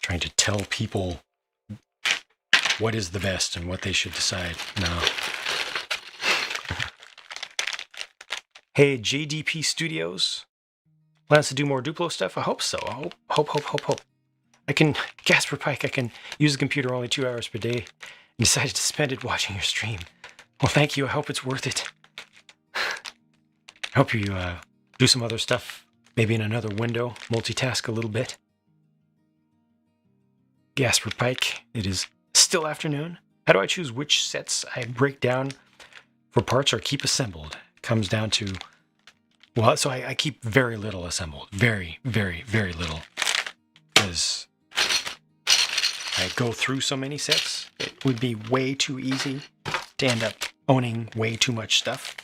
Trying to tell people what is the best and what they should decide. No. Hey, JDP Studios. Plans to do more Duplo stuff? I hope so. Hope. I can, Gasper Pike, I can use the computer only 2 hours per day and decided to spend it watching your stream. Well, thank you. I hope it's worth it. I hope you do some other stuff, maybe in another window, multitask a little bit. Gasper Pike, it is still afternoon. How do I choose which sets I break down for parts or keep assembled? It comes down to, well, so I keep very little assembled. Very, very, very little. Because I go through so many sets, it would be way too easy to end up owning way too much stuff,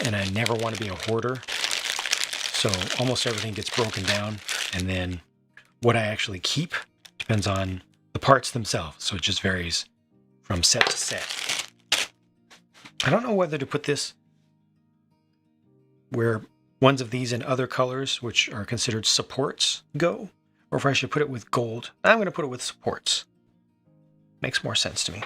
and I never want to be a hoarder, so almost everything gets broken down, and then what I actually keep depends on the parts themselves, so it just varies from set to set. I don't know whether to put this where ones of these in other colors, which are considered supports, go, or if I should put it with gold. I'm going to put it with supports. Makes more sense to me.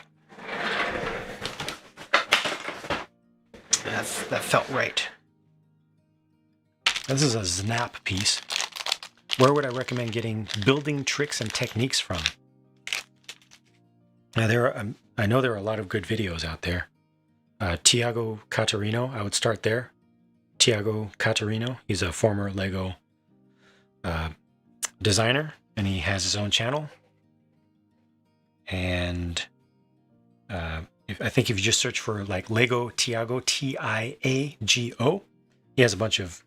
That felt right. This is a Snap piece. Where would I recommend getting building tricks and techniques from? Now I know there are a lot of good videos out there. Tiago Catarino, I would start there. Tiago Catarino. He's a former Lego designer, and he has his own channel. And I think if you just search for like Lego Tiago, Tiago, he has a bunch of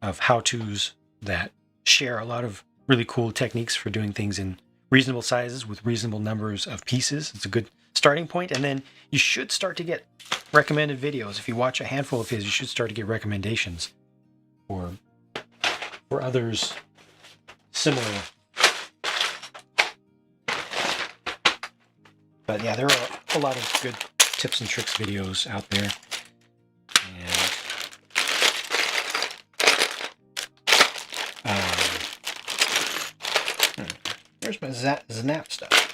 how-tos that share a lot of really cool techniques for doing things in reasonable sizes with reasonable numbers of pieces. It's a good starting point, and then you should start to get recommended videos. If you watch a handful of his, you should start to get recommendations for others similar. But yeah, there are a lot of good tips and tricks videos out there. And where's my Snap stuff?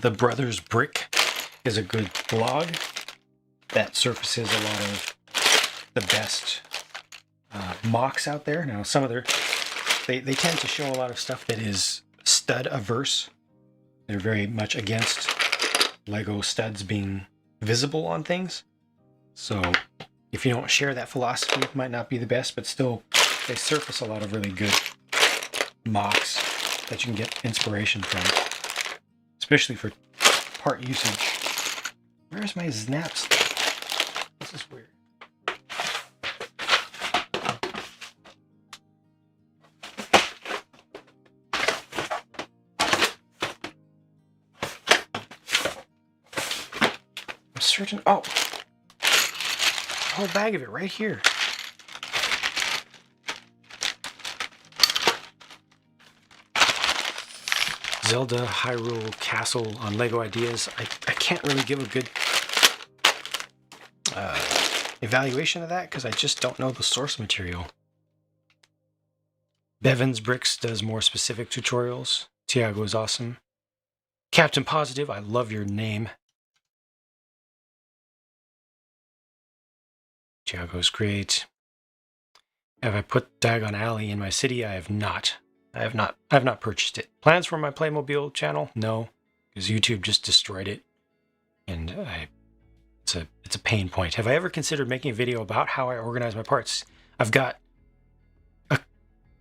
The Brothers Brick is a good blog that surfaces a lot of the best mocks out there. Now, some of they tend to show a lot of stuff that is stud averse. They're very much against Lego studs being visible on things. So if you don't share that philosophy, it might not be the best, but still they surface a lot of really good mocks that you can get inspiration from, especially for part usage. Where's my Snap stuff? This is weird. I'm searching. Oh, a whole bag of it right here. Zelda Hyrule Castle on Lego Ideas. I can't really give a good evaluation of that because I just don't know the source material. Bevan's Bricks does more specific tutorials. Tiago is awesome. Captain Positive, I love your name. Tiago's great. Have I put Diagon Alley in my city? I have not. I have not purchased it. Plans for my Playmobil channel? No, because YouTube just destroyed it, and it's a pain point. Have I ever considered making a video about how I organize my parts? I've got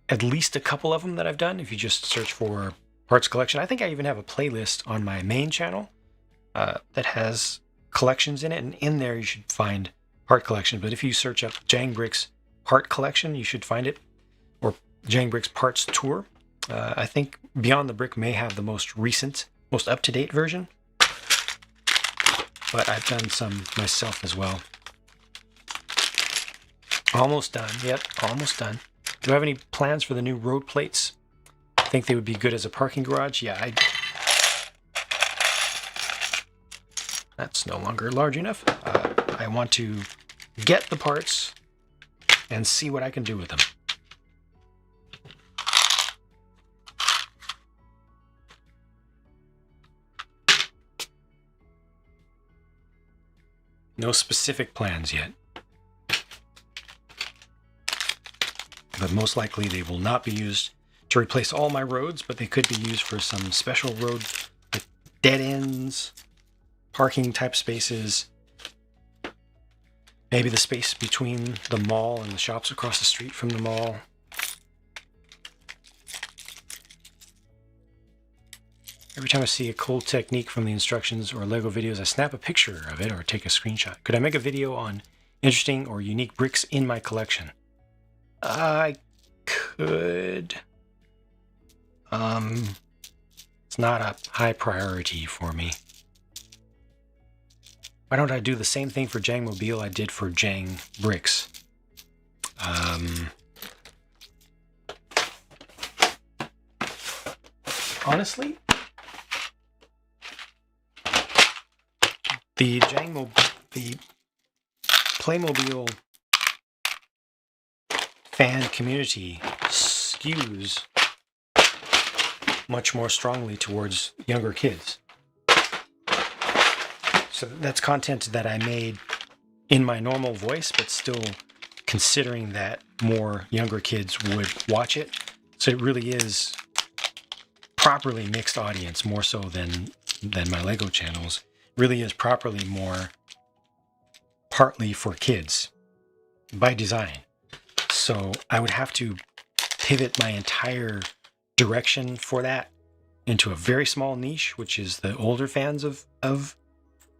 at least a couple of them that I've done. If you just search for parts collection, I think I even have a playlist on my main channel that has collections in it, and in there you should find part collection. But if you search up Jang Bricks part collection, you should find it. Or Jang Bricks Parts Tour. I think Beyond the Brick may have the most recent, most up-to-date version. But I've done some myself as well. Almost done. Yep, almost done. Do I have any plans for the new road plates? I think they would be good as a parking garage. Yeah, that's no longer large enough. I want to get the parts and see what I can do with them. No specific plans yet. But most likely they will not be used to replace all my roads, but they could be used for some special road, like dead ends, parking type spaces. Maybe the space between the mall and the shops across the street from the mall. Every time I see a cool technique from the instructions or Lego videos, I snap a picture of it or take a screenshot. Could I make a video on interesting or unique bricks in my collection? I could. It's not a high priority for me. Why don't I do the same thing for Jang Mobile I did for Jang Bricks? Honestly, the Playmobil fan community skews much more strongly towards younger kids. So that's content that I made in my normal voice, but still considering that more younger kids would watch it. So it really is properly mixed audience, more so than my Lego channels. It really is properly more partly for kids by design. So I would have to pivot my entire direction for that into a very small niche, which is the older fans of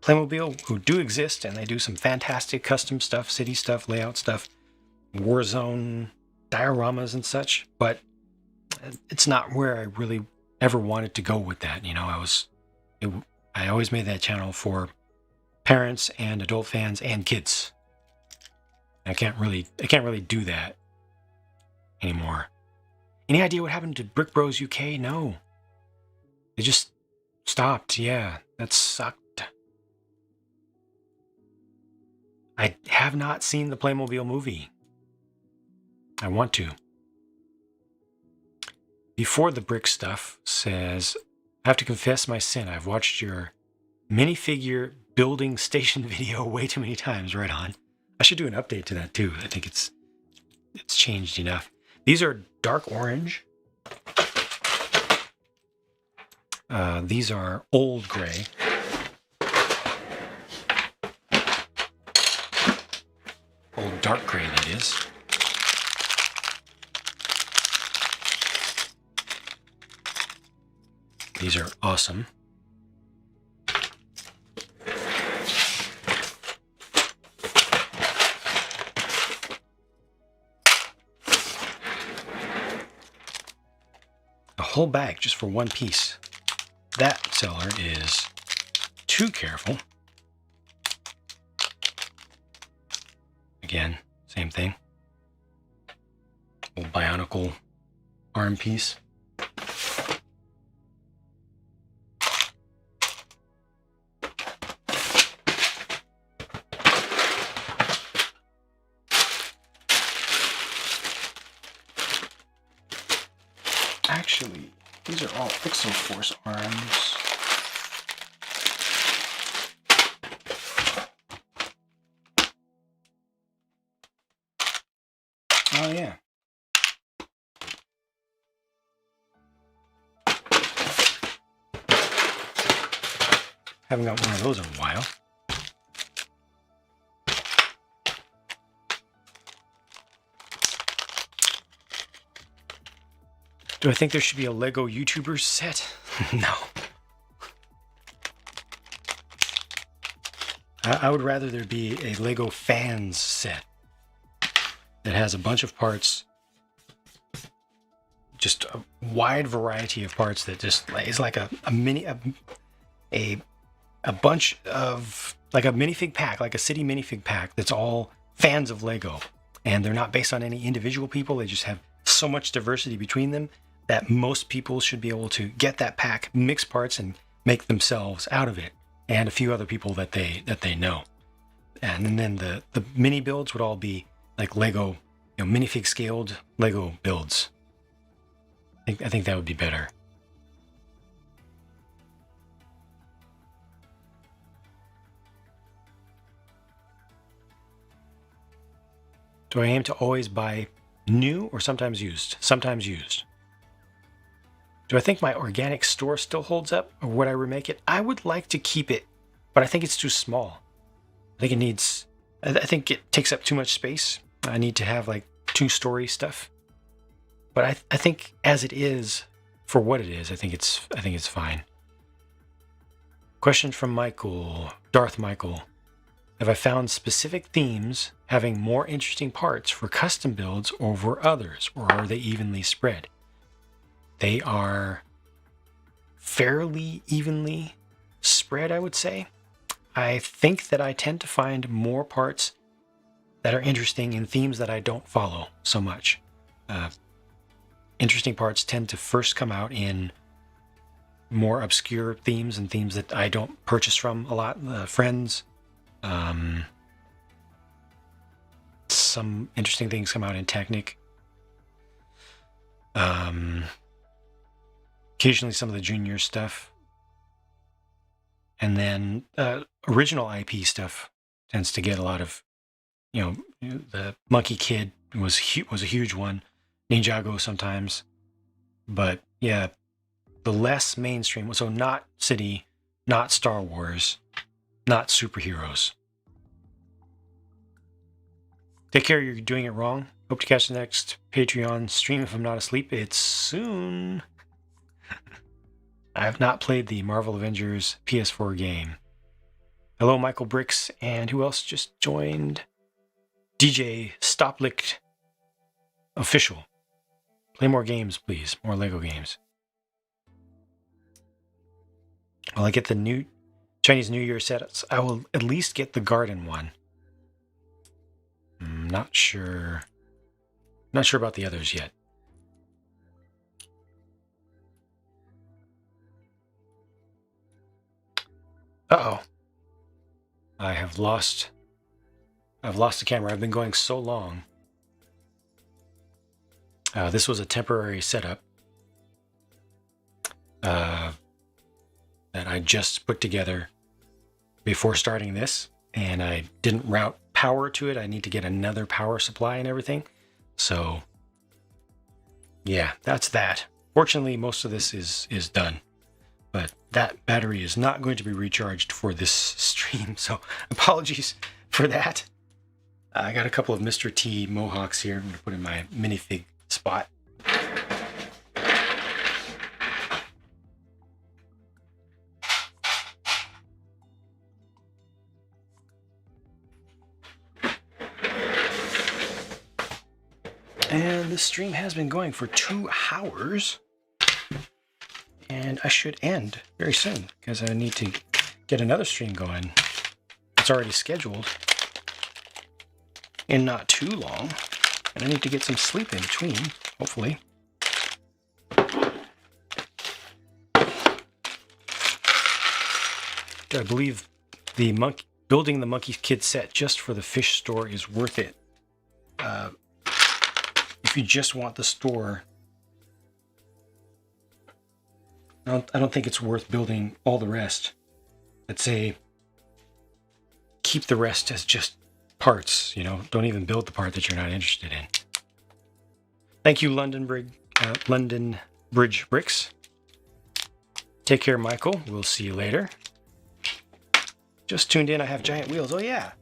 Playmobil, who do exist, and they do some fantastic custom stuff, city stuff, layout stuff, Warzone dioramas and such. But it's not where I really ever wanted to go with that. You know, I always made that channel for parents and adult fans and kids. I can't really do that anymore. Any idea what happened to Brick Bros UK? No. They just stopped. Yeah, that sucked. I have not seen the Playmobil movie. I want to. Before the brick stuff says, I have to confess my sin. I've watched your minifigure building station video way too many times. Right on. I should do an update to that too. I think it's changed enough. These are dark orange. These are old gray. Old dark gray, that is. These are awesome. A whole bag just for one piece. That seller is too careful. Again, same thing. Old Bionicle arm piece. Actually, these are all Pixel Force arms. Oh, yeah. Haven't got one of those in a while. Do I think there should be a Lego YouTuber set? No. I would rather there be a Lego fans set that has a bunch of parts, just a wide variety of parts that just is like a bunch of, like a minifig pack, like a city minifig pack that's all fans of Lego. And they're not based on any individual people. They just have so much diversity between them that most people should be able to get that pack, mix parts, and make themselves out of it, and a few other people that they know. And then the mini builds would all be like Lego, minifig scaled Lego builds. I think that would be better. Do I aim to always buy new or sometimes used? Sometimes used. Do I think my organic store still holds up, or would I remake it? I would like to keep it, but I think it's too small. I think it takes up too much space. I need to have like 2-story stuff. But I think as it is, for what it is, I think it's fine. Question from Darth Michael. Have I found specific themes having more interesting parts for custom builds over others, or are they evenly spread? They are fairly evenly spread, I would say. I think that I tend to find more parts that are interesting in themes that I don't follow so much. Interesting parts tend to first come out in more obscure themes and themes that I don't purchase from a lot. Friends. Some interesting things come out in Technic. Occasionally some of the junior stuff. And then original IP stuff tends to get a lot of the Monkey Kid was a huge one. Ninjago sometimes. But yeah, the less mainstream. So not City, not Star Wars, not superheroes. Take care, you're doing it wrong. Hope to catch the next Patreon stream if I'm not asleep. It's soon. I have not played the Marvel Avengers PS4 game. Hello, Michael Bricks, and who else just joined? DJ Stoplick Official. Play more games, please. More Lego games. While I get the new Chinese New Year sets, I will at least get the garden one. I'm not sure. Not sure about the others yet. Uh-oh. I've lost the camera. I've been going so long. This was a temporary setup that I just put together before starting this, and I didn't route power to it. I need to get another power supply and everything. So yeah, that's that. Fortunately, most of this is done, but that battery is not going to be recharged for this stream, so apologies for that. I got a couple of Mr. T mohawks here. I'm going to put in my minifig spot. And this stream has been going for 2 hours. And I should end very soon because I need to get another stream going. It's already scheduled and not too long. And I need to get some sleep in between, hopefully. I believe building the Monkey Kid set just for the fish store is worth it. If you just want the store, I don't think it's worth building all the rest. I'd say keep the rest as just parts, don't even build the part that you're not interested in. Thank you, London Bridge Bricks. Take care, Michael. We'll see you later. Just tuned in. I have giant wheels. Oh, yeah.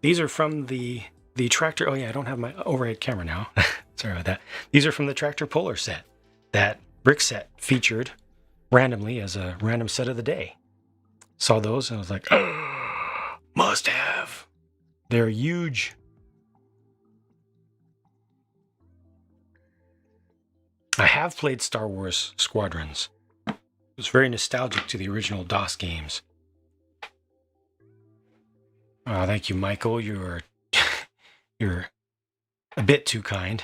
These are from the tractor. Oh, yeah, I don't have my overhead camera now. Sorry about that. These are from the Tractor Polar set. That brick set featured randomly as a random set of the day. Saw those and I was like, oh, must have. They're huge. I have played Star Wars Squadrons. It was very nostalgic to the original DOS games. Oh, thank you, Michael. You're a bit too kind.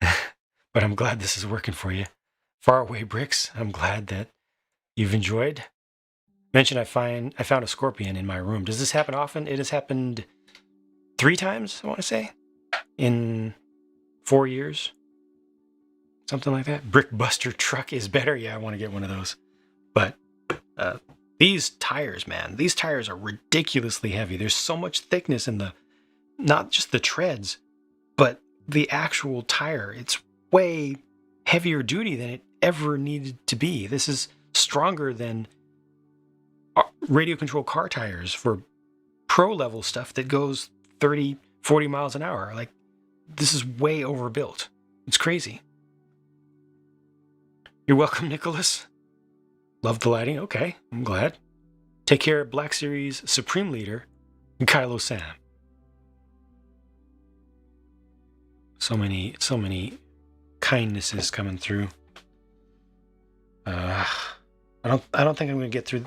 But I'm glad this is working for you. Faraway Bricks, I'm glad that you've enjoyed. Mentioned I found a scorpion in my room. Does this happen often? It has happened 3 times, I want to say, in 4 years. Something like that. Brickbuster truck is better. Yeah, I want to get one of those. But these tires, man, these tires are ridiculously heavy. There's so much thickness in not just the treads, but the actual tire. It's way heavier duty than it ever needed to be. This is stronger than radio control car tires for pro level stuff that goes 30, 40 miles an hour. Like, this is way overbuilt. It's crazy. You're welcome, Nicholas. Love the lighting. Okay, I'm glad. Take care, Black Series Supreme Leader, Kylo Sam. So many kindnesses coming through. I don't think I'm going to get through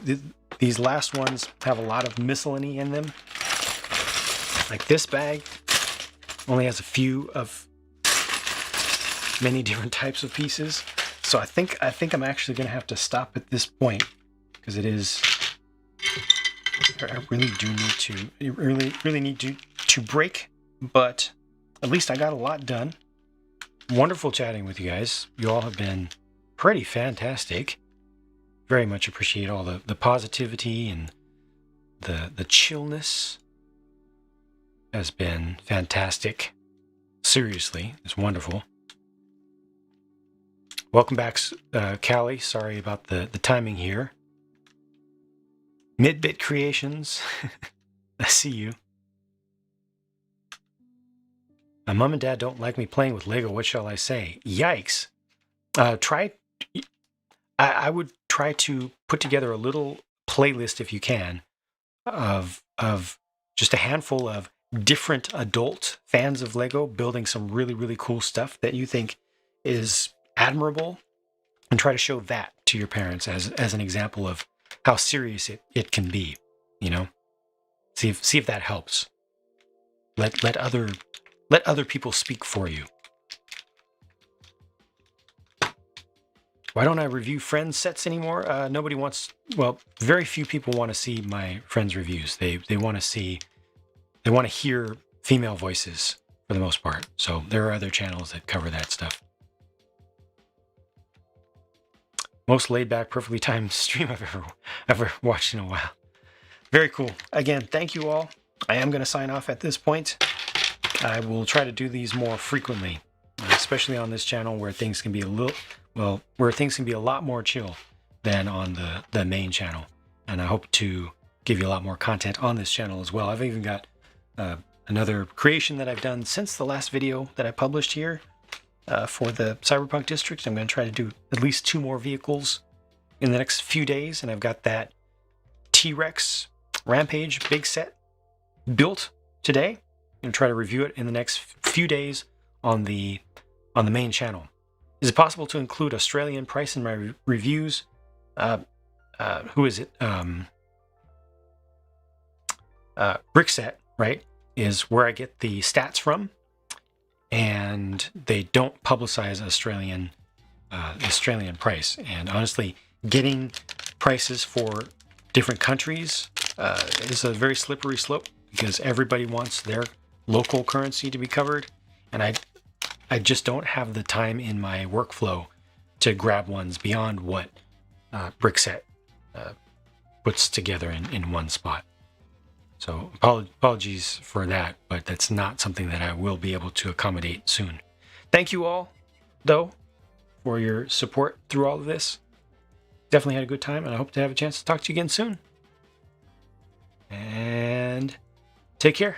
these last ones. Have a lot of miscellany in them. Like this bag only has a few of many different types of pieces. So I think I'm actually going to have to stop at this point because it is. I really do need to. Really need to break, but at least I got a lot done. Wonderful chatting with you guys. You all have been pretty fantastic. Very much appreciate all the positivity and the chillness. has been fantastic. Seriously, it's wonderful. Welcome back, Callie. Sorry about the timing here. Midbit Creations. I see you. My mom and dad don't like me playing with Lego. What shall I say? Yikes. I would try to put together a little playlist, if you can, of just a handful of different adult fans of Lego building some really, really cool stuff that you think is admirable, and try to show that to your parents as an example of how serious it can be, you know? See if that helps. Let other people speak for you. Why don't I review friends' sets anymore? Nobody wants. Well, very few people want to see my friends' reviews. They want to hear female voices for the most part. So there are other channels that cover that stuff. Most laid back, perfectly timed stream I've ever watched in a while. Very cool. Again, thank you all. I am going to sign off at this point. I will try to do these more frequently, especially on this channel where things can be a lot more chill than on the main channel. And I hope to give you a lot more content on this channel as well. I've even got another creation that I've done since the last video that I published here for the Cyberpunk District. I'm going to try to do at least 2 more vehicles in the next few days, and I've got that T-Rex Rampage big set built today. I'm going to try to review it in the next few days on the main channel. Is it possible to include Australian price in my reviews? Who is it? Brickset, right, is where I get the stats from, and they don't publicize Australian price. And honestly, getting prices for different countries is a very slippery slope, because everybody wants their local currency to be covered, and I just don't have the time in my workflow to grab ones beyond what Brickset puts together in one spot. So apologies for that, but that's not something that I will be able to accommodate soon. Thank you all, though, for your support through all of this. Definitely had a good time, and I hope to have a chance to talk to you again soon. And take care.